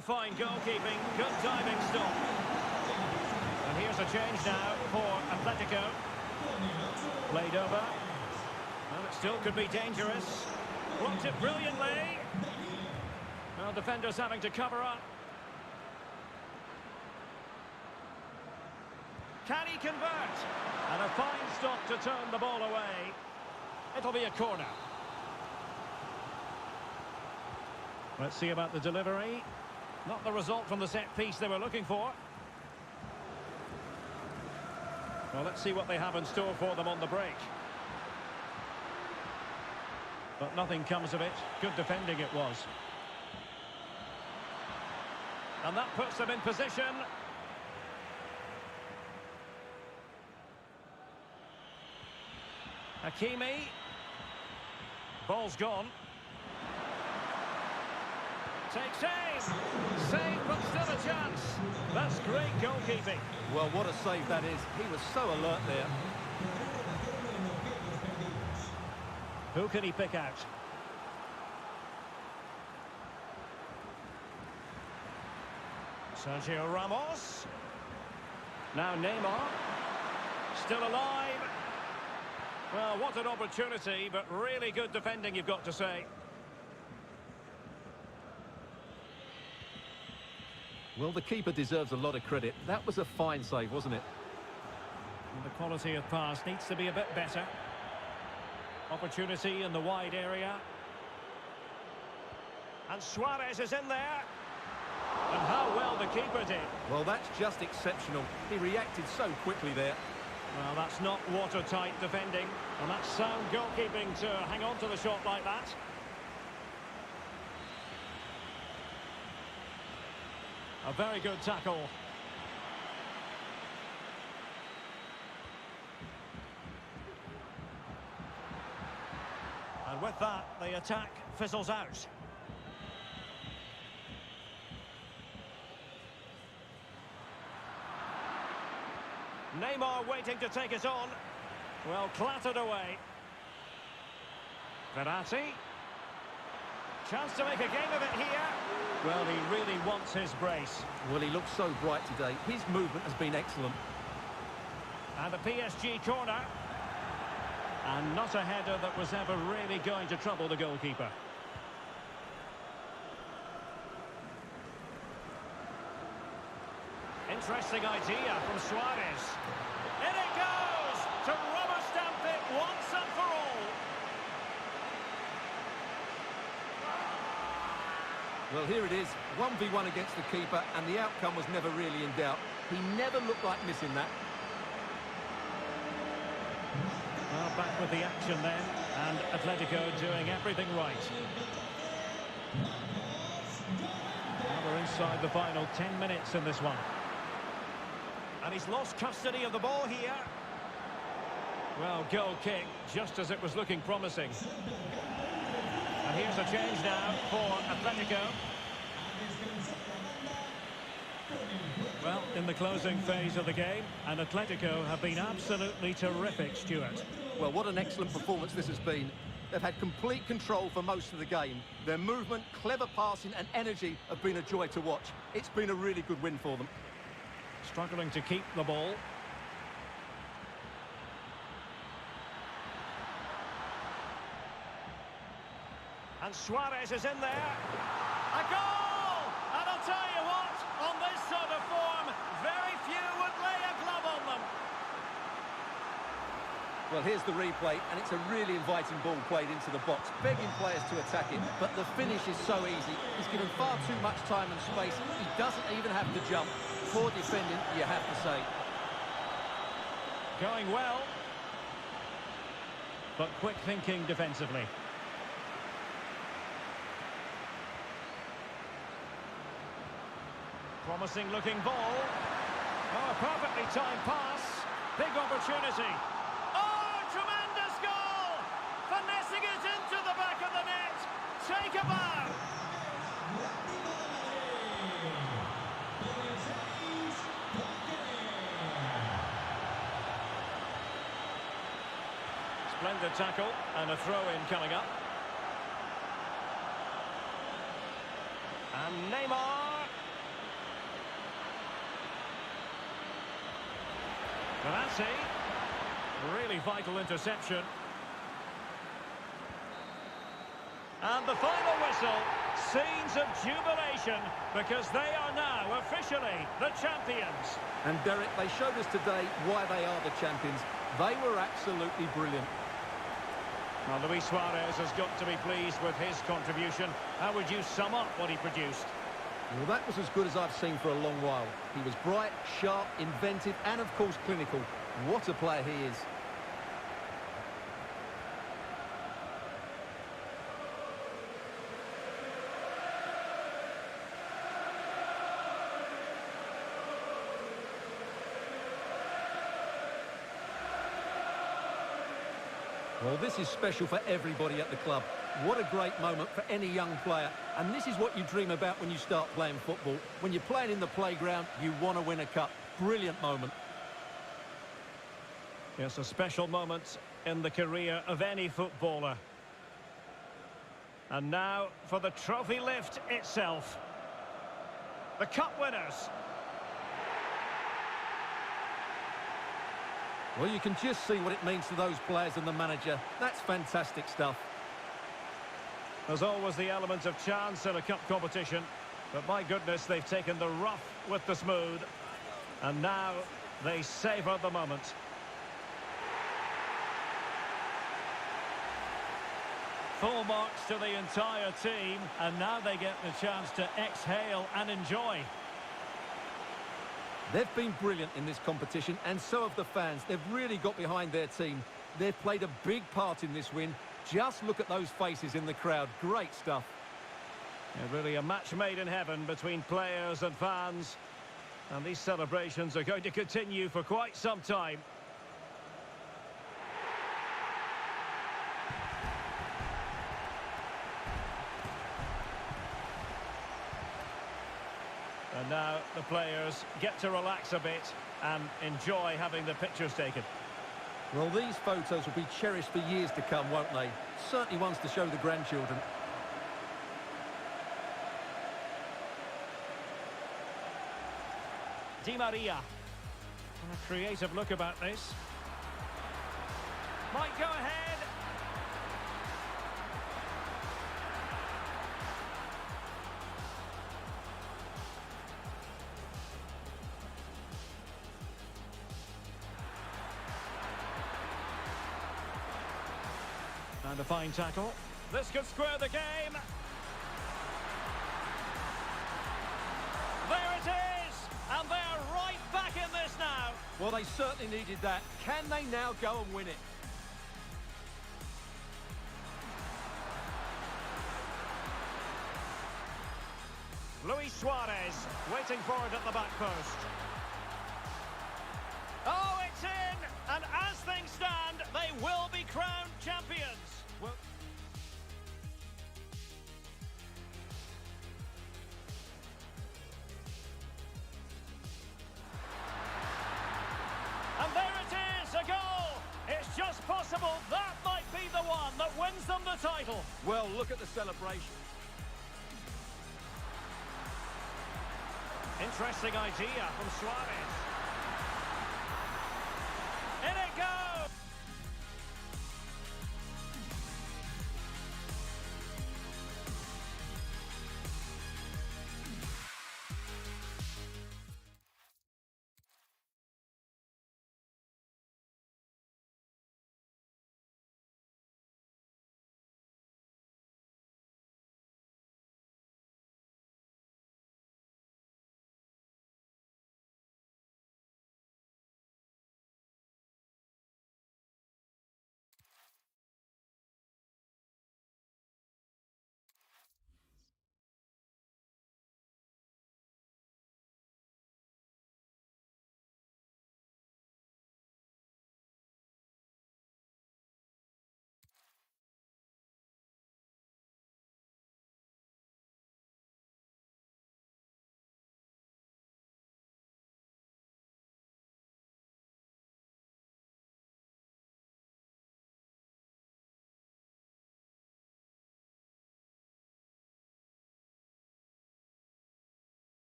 Fine goalkeeping, good diving stop. And here's a change now for Atletico. Played over. Well, it still could be dangerous. Blocked it brilliantly. Well, defenders having to cover up. Can he convert? And a fine stop to turn the ball away. It'll be a corner. Let's see about the delivery. Not the result from the set piece they were looking for. Well, let's see what they have in store for them on the break. But nothing comes of it. Good defending it was. And that puts them in position. Hakimi. Ball's gone. Takes aim. Save, but still a chance. That's great goalkeeping. Well, what a save that is. He was so alert there. Who can he pick out? Sergio Ramos. Now Neymar. Still alive. Well, what an opportunity, but really good defending, you've got to say. Well, the keeper deserves a lot of credit. That was a fine save, wasn't it? And the quality of pass needs to be a bit better. Opportunity in the wide area. And Suarez is in there. And how well the keeper did. Well, that's just exceptional. He reacted so quickly there. Well, that's not watertight defending. And that's sound goalkeeping to hang on to the shot like that. A very good tackle. And with that, the attack fizzles out. Neymar waiting to take it on. Well, clattered away. Verratti. Chance to make a game of it here. Well, he really wants his brace. Well, he looks so bright today. His movement has been excellent. And a PSG corner. And not a header that was ever really going to trouble the goalkeeper. interesting idea from Suarez. In it goes to rubber stamp it once and for all. Well, here it is, 1v1 against the keeper, and the outcome was never really in doubt. He never looked like missing that. Well, back with the action then, and Atletico doing everything right. Now we're inside the final 10 minutes in this one. And he's lost custody of the ball here. Well, goal kick, just as it was looking promising. And here's a change now for Atletico. Well, in the closing phase of the game, and Atletico have been absolutely terrific, Stuart. Well, what an excellent performance this has been. They've had complete control for most of the game. Their movement, clever passing and energy have been a joy to watch. It's been a really good win for them. Struggling to keep the ball. And Suarez is in there. A goal! And I'll tell you what, on this sort of form, very few would lay a glove on them. Well, here's the replay, and it's a really inviting ball played into the box, begging players to attack it, but the finish is so easy. He's given far too much time and space. He doesn't even have to jump. Poor defending, you have to say. Going well. But quick thinking defensively. Promising looking ball. Oh, a perfectly timed pass. Big opportunity. Oh, tremendous goal! Finessing it into the back of the net. Take a bow. Splendid tackle and a throw-in coming up. And Neymar. Verratti. Really vital interception. And the final whistle. Scenes of jubilation because they are now officially the champions. And Derek, they showed us today why they are the champions. They were absolutely brilliant. Well, Luis Suarez has got to be pleased with his contribution. How would you sum up what he produced? Well, that was as good as I've seen for a long while. He was bright, sharp, inventive, and of course clinical. What a player he is. Well, this is special for everybody at the club. What a great moment for any young player. And this is what you dream about when you start playing football. When you're playing in the playground, you want to win a cup. Brilliant moment. It's a special moment in the career of any footballer. And now for the trophy lift itself. The cup winners. Well, you can just see what it means to those players and the manager. That's fantastic stuff. There's always the element of chance in a cup competition. But my goodness, they've taken the rough with the smooth. And now they savour the moment. Full marks to the entire team. And now they get the chance to exhale and enjoy. They've been brilliant in this competition, and so have the fans. They've really got behind their team. They've played a big part in this win. Just look at those faces in the crowd. Great stuff. Yeah, really a match made in heaven between players and fans. And these celebrations are going to continue for quite some time. And now the players get to relax a bit and enjoy having the pictures taken. Well, these photos will be cherished for years to come, won't they? Certainly ones to show the grandchildren. Di Maria. And a creative look about this. Might go ahead. And a fine tackle. This could square the game. There it is! And they're right back in this now. Well, they certainly needed that. Can they now go and win it? Luis Suarez waiting for it at the back post. Oh, it's in! And as things stand, they will be crowned champions. Well, and there it is, a goal! It's just possible that might be the one that wins them the title. Well, look at the celebration. Interesting idea from Suarez. In it goes!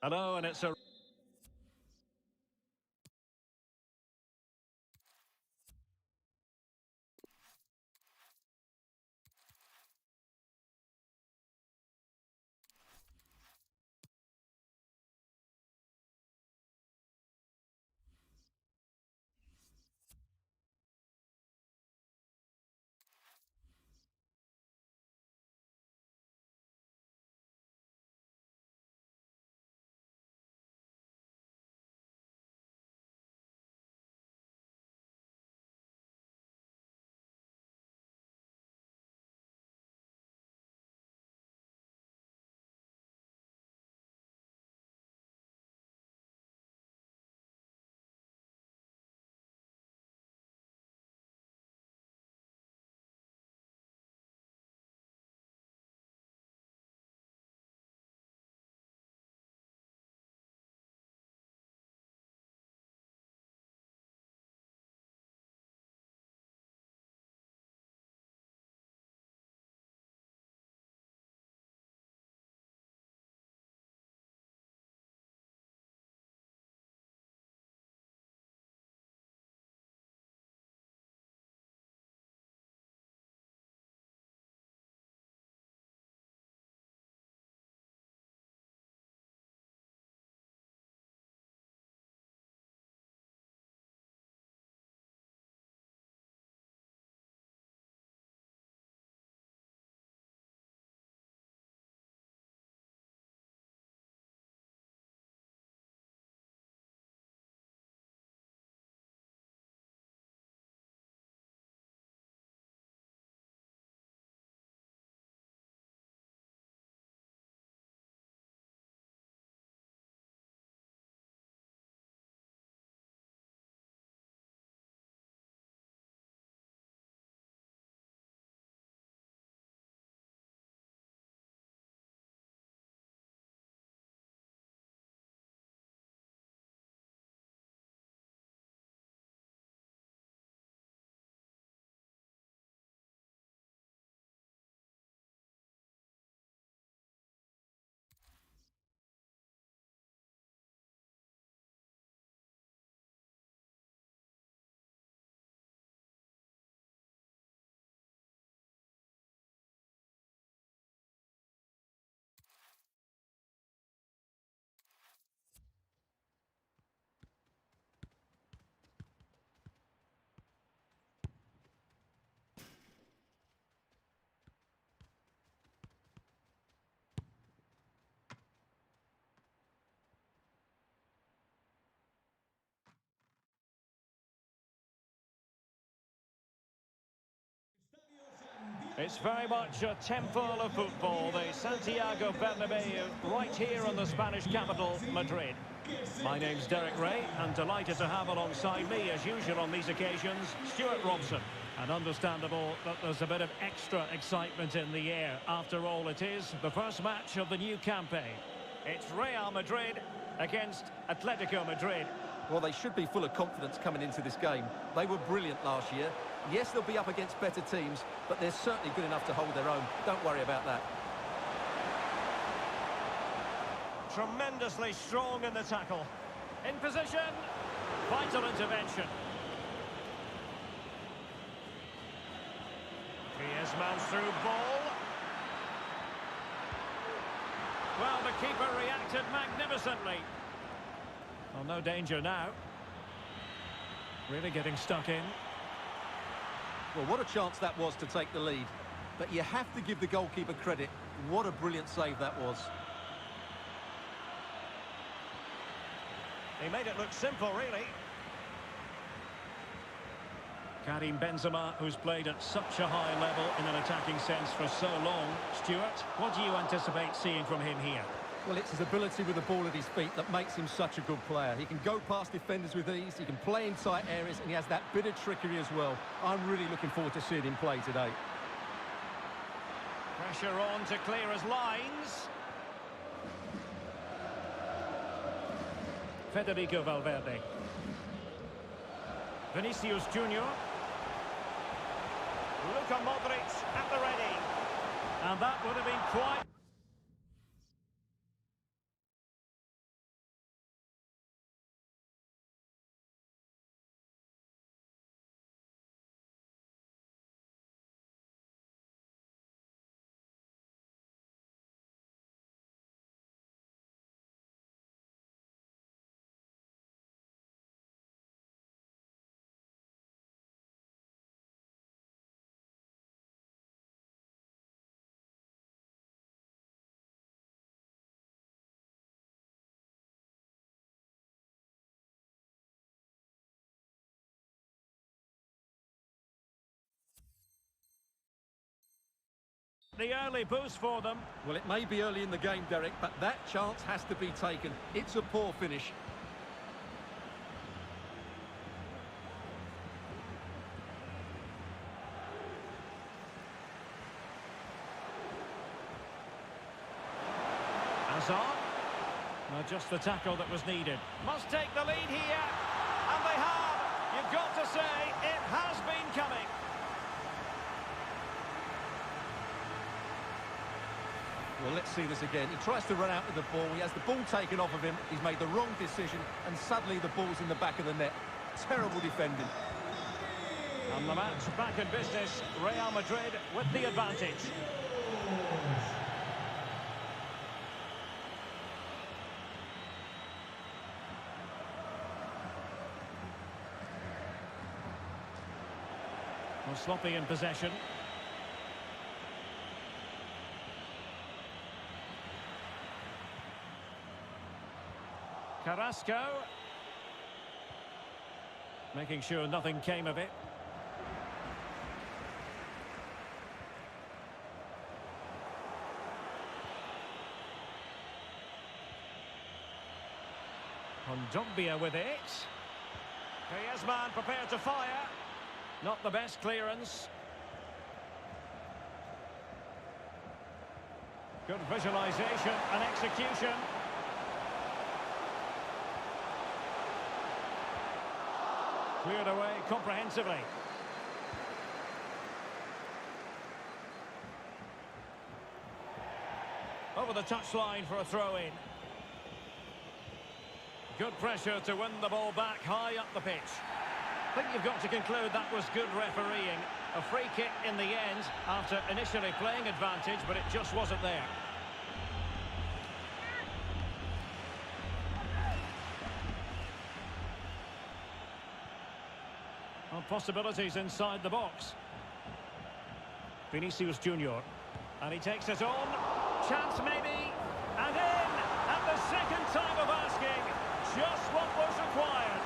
Hello, and it's a It's very much a temple of football, the Santiago Bernabeu, right here in the Spanish capital, Madrid. My name's Derek Ray, and delighted to have alongside me, as usual on these occasions, Stuart Robson. And understandable that there's a bit of extra excitement in the air. After all, it is the first match of the new campaign. It's Real Madrid against Atletico Madrid. Well, they should be full of confidence coming into this game. They were brilliant last year. Yes, they'll be up against better teams, but they're certainly good enough to hold their own. Don't worry about that. Tremendously strong in the tackle. In position. Vital intervention. Griezmann's through ball. Well, the keeper reacted magnificently. Well, no danger now. Really getting stuck in. Well, what a chance that was to take the lead. But you have to give the goalkeeper credit. What a brilliant save that was. He made it look simple, really. Karim Benzema, who's played at such a high level in an attacking sense for so long. Stuart, what do you anticipate seeing from him here? Well, it's his ability with the ball at his feet that makes him such a good player. He can go past defenders with ease, he can play in tight areas, and he has that bit of trickery as well. I'm really looking forward to seeing him play today. Pressure on to clear his lines. Federico Valverde. Vinicius Junior. Luka Modric at the ready. And that would have been quite... The early boost for them. Well, it may be early in the game, Derek, but that chance has to be taken. It's a poor finish. Hazard. Well, just the tackle that was needed. Must take the lead here. And they have. You've got to say, it has been coming. Well, let's see this again. He tries to run out with the ball. He has the ball taken off of him. He's made the wrong decision, and suddenly the ball's in the back of the net. Terrible defending. And the match back in business. Real Madrid with the advantage. Well, sloppy in possession. Carrasco. Making sure nothing came of it. Kondogbia with it. Griezmann prepared to fire. Not the best clearance. Good visualisation and execution. Cleared away comprehensively. Over the touchline for a throw-in. Good pressure to win the ball back high up the pitch. I think you've got to conclude that was good refereeing. A free kick in the end after initially playing advantage, but it just wasn't there. Well, possibilities inside the box. Vinicius Junior. And he takes it on. Chance maybe. And in at the second time of asking. Just what was required.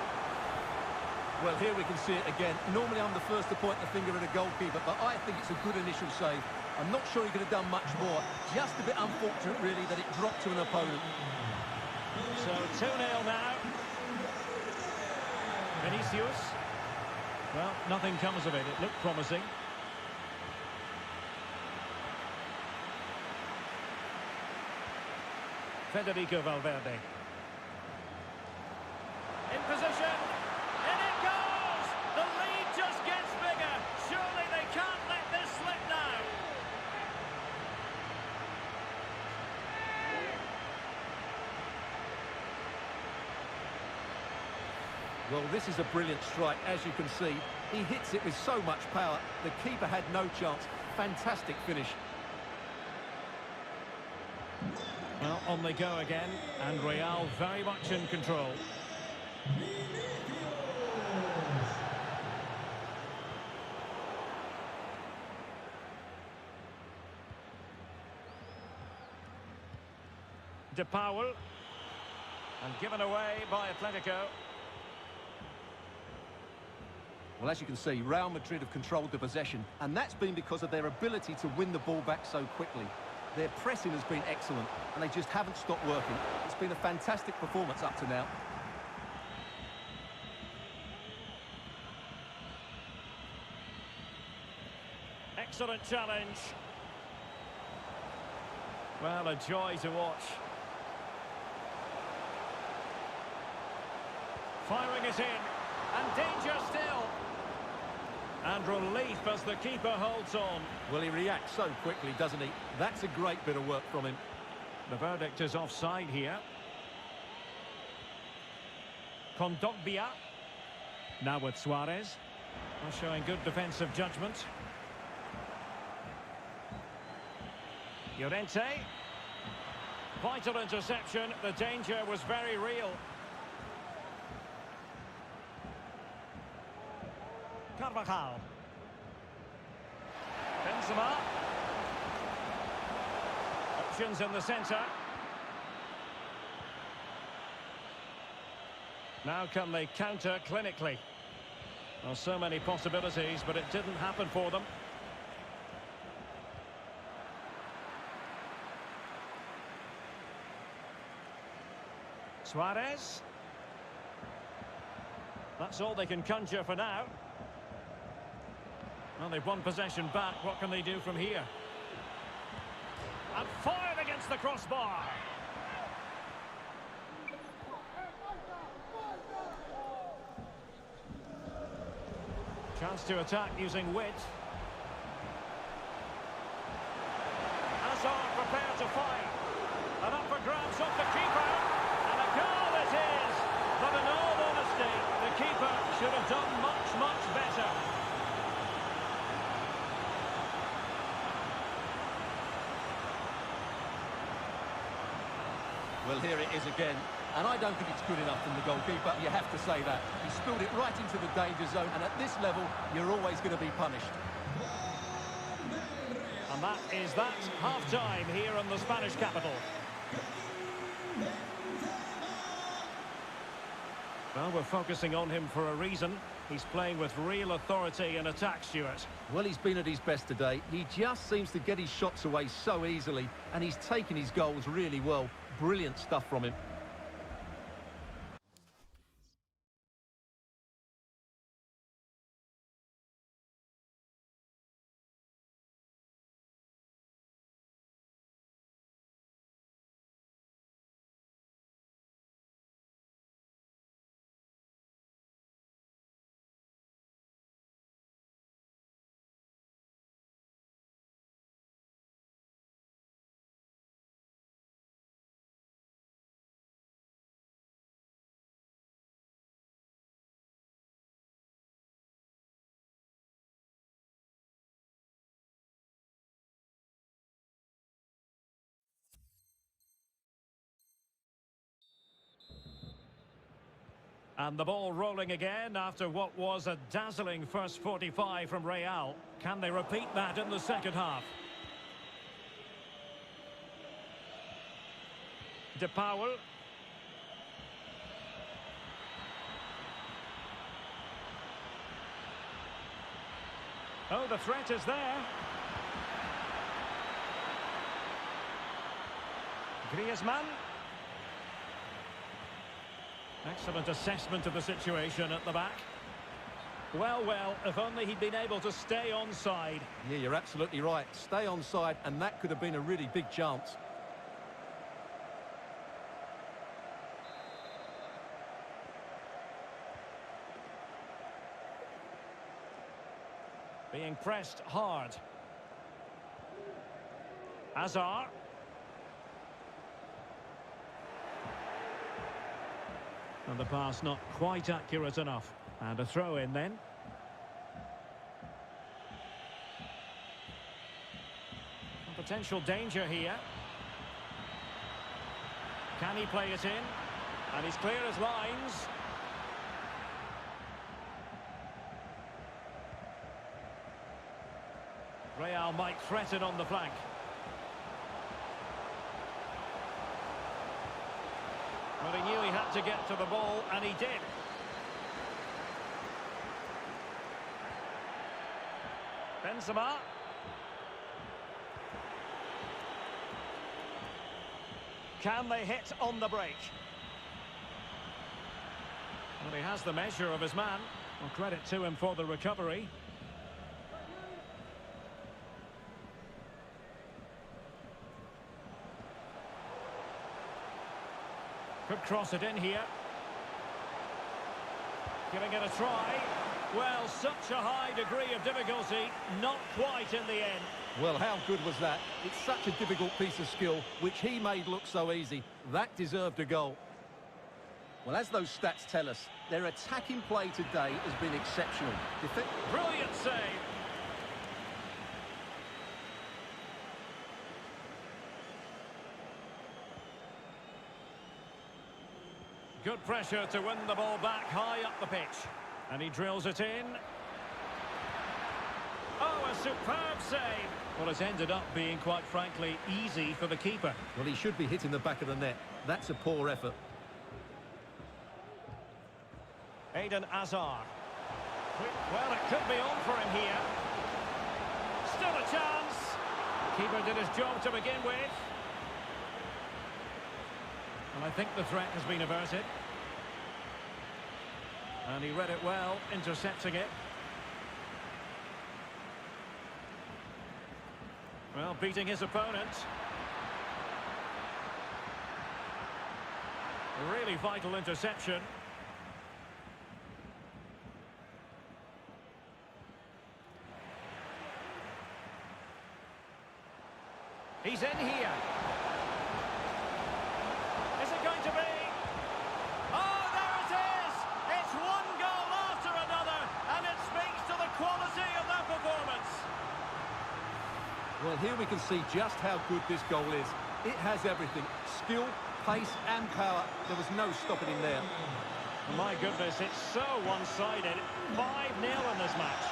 Well, here we can see it again. Normally I'm the first to point the finger at a goalkeeper, but I think it's a good initial save. I'm not sure he could have done much more. Just a bit unfortunate, really, that it dropped to an opponent. So 2-0 now. Vinicius. Well, nothing comes of it. It looked promising. Federico Valverde. In position. In it goes! The lead just gets bigger. Surely they can't let this slip now. Well, this is a brilliant strike, as you can see. He hits it with so much power. The keeper had no chance. Fantastic finish. Well, on they go again, and Real very much in control. De Paul, and given away by Atletico. Well, as you can see, Real Madrid have controlled the possession, and that's been because of their ability to win the ball back so quickly. Their pressing has been excellent, and they just haven't stopped working. It's been a fantastic performance up to now. Excellent challenge. Well, a joy to watch. Firing it in, and danger still. And relief as the keeper holds on. Well, he reacts so quickly, doesn't he? That's a great bit of work from him. The verdict is offside here. Kondogbia. Now with Suarez. Showing good defensive judgment. Llorente. Vital interception. The danger was very real. Carvajal. Benzema. Options in the centre. Now can they counter clinically? Well, so many possibilities, but it didn't happen for them. Suarez. That's all they can conjure for now. Well, they've won possession back. What can they do from here? And fired against the crossbar. Chance to attack using wit. Hazard prepared to fire. And up for grabs off the keeper. And a goal it is. But in all honesty, the keeper should have done much, much better. Well, here it is again. And I don't think it's good enough from the goalkeeper. You have to say that. He spilled it right into the danger zone. And at this level, you're always going to be punished. And that is that half-time here in the Spanish capital. Well, we're focusing on him for a reason. He's playing with real authority in attack, Stuart. Well, he's been at his best today. He just seems to get his shots away so easily, and he's taken his goals really well. Brilliant stuff from him. And the ball rolling again after what was a dazzling first 45 from Real. Can they repeat that in the second half? De Paul. Oh, the threat is there. Griezmann. Excellent assessment of the situation at the back. Well, if only he'd been able to stay onside. Yeah, you're absolutely right. Stay onside, and that could have been a really big chance. Being pressed hard. Hazard. And the pass not quite accurate enough. And a throw in then. Potential danger here. Can he play it in? And he's clear as lines. Real might threaten on the flank. But he knew he had to get to the ball, and he did. Benzema. Can they hit on the break? Well, he has the measure of his man. Well, credit to him for the recovery. Could cross it in here. Giving it a try. Well, such a high degree of difficulty, not quite in the end. Well, how good was that? It's such a difficult piece of skill, which he made look so easy. That deserved a goal. Well, as those stats tell us, their attacking play today has been exceptional. Brilliant save. Good pressure to win the ball back high up the pitch. And he drills it in. Oh, a superb save. Well, it's ended up being, quite frankly, easy for the keeper. Well, he should be hitting the back of the net. That's a poor effort. Eden Hazard. Well, it could be on for him here. Still a chance. Keeper did his job to begin with. And I think the threat has been averted. And he read it well, intercepting it. Well, beating his opponent. A really vital interception. He's in here. Is it going to be? Oh, there it is! It's one goal after another, and it speaks to the quality of their performance. Well, here we can see just how good this goal is. It has everything. Skill, pace and power. There was no stopping him there. My goodness, it's so one-sided. 5-0 in this match.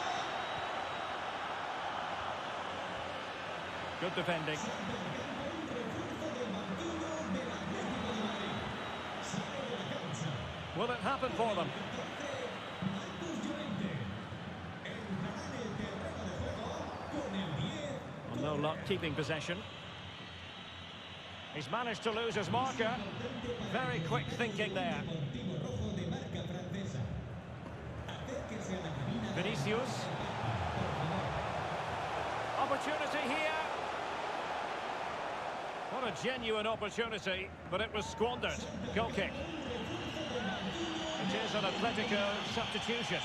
Good defending. Will it happen for them? Well, no luck keeping possession. He's managed to lose his marker. Very quick thinking there. Vinicius. Opportunity here. What a genuine opportunity, but it was squandered. Goal kick. It is an Atletico substitution.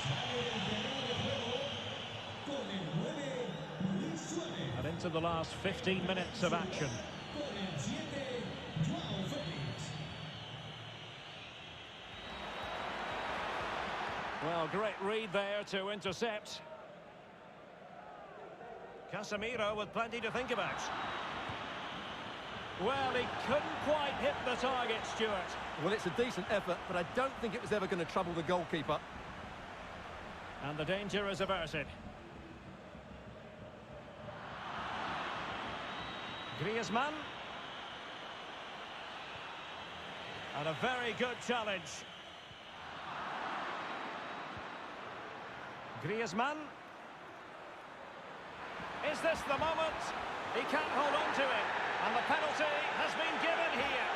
And into the last 15 minutes of action. Well, great read there to intercept. Casemiro with plenty to think about. Well, he couldn't quite hit the target, Stuart. Well, it's a decent effort, but I don't think it was ever going to trouble the goalkeeper. And the danger is averted. Griezmann. And a very good challenge. Griezmann. Is this the moment? He can't hold on to it. And the penalty has been given here.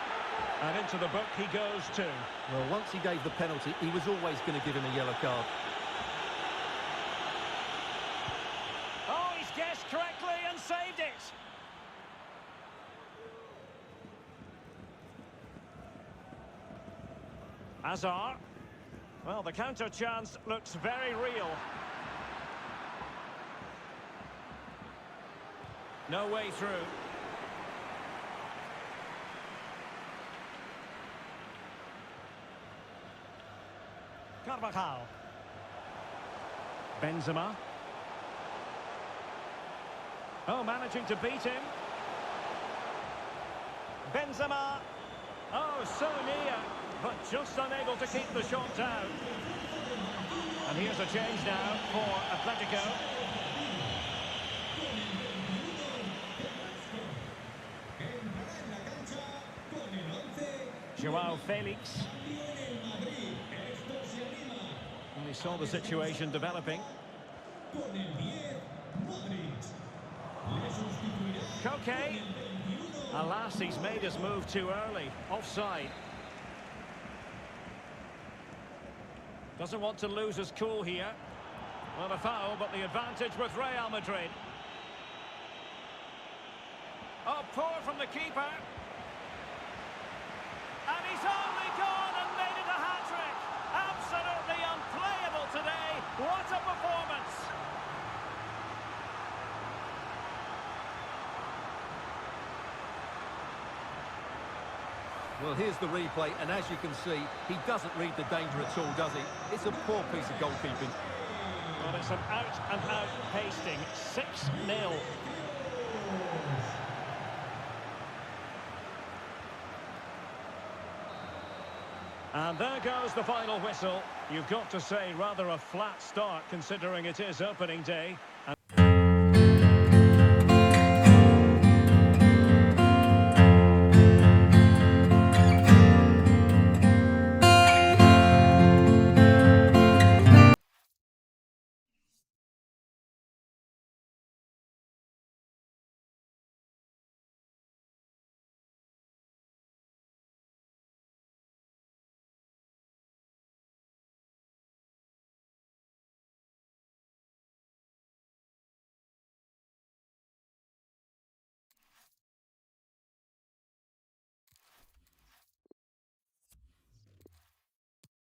And into the book he goes too. Well, once he gave the penalty, he was always going to give him a yellow card. Oh, he's guessed correctly and saved it. Hazard. Well, the counter chance looks very real. No way through. Carvajal. Benzema. Oh, managing to beat him. Benzema. Oh, so near, but just unable to keep the shot down. And here's a change now for Atletico. Joao Felix. And he saw the situation developing. Koke. Alas, he's made his move too early. Offside. Doesn't want to lose his cool here. Well, a foul, but the advantage with Real Madrid. Oh, poor from the keeper. And he's only gone and made it a hat-trick. Absolutely unplayable today. What a performance. Well, here's the replay, and as you can see, he doesn't read the danger at all, does he? It's a poor piece of goalkeeping. Well, it's an out-and-out pasting. 6-0. And there goes the final whistle. You've got to say, rather a flat start, considering it is opening day.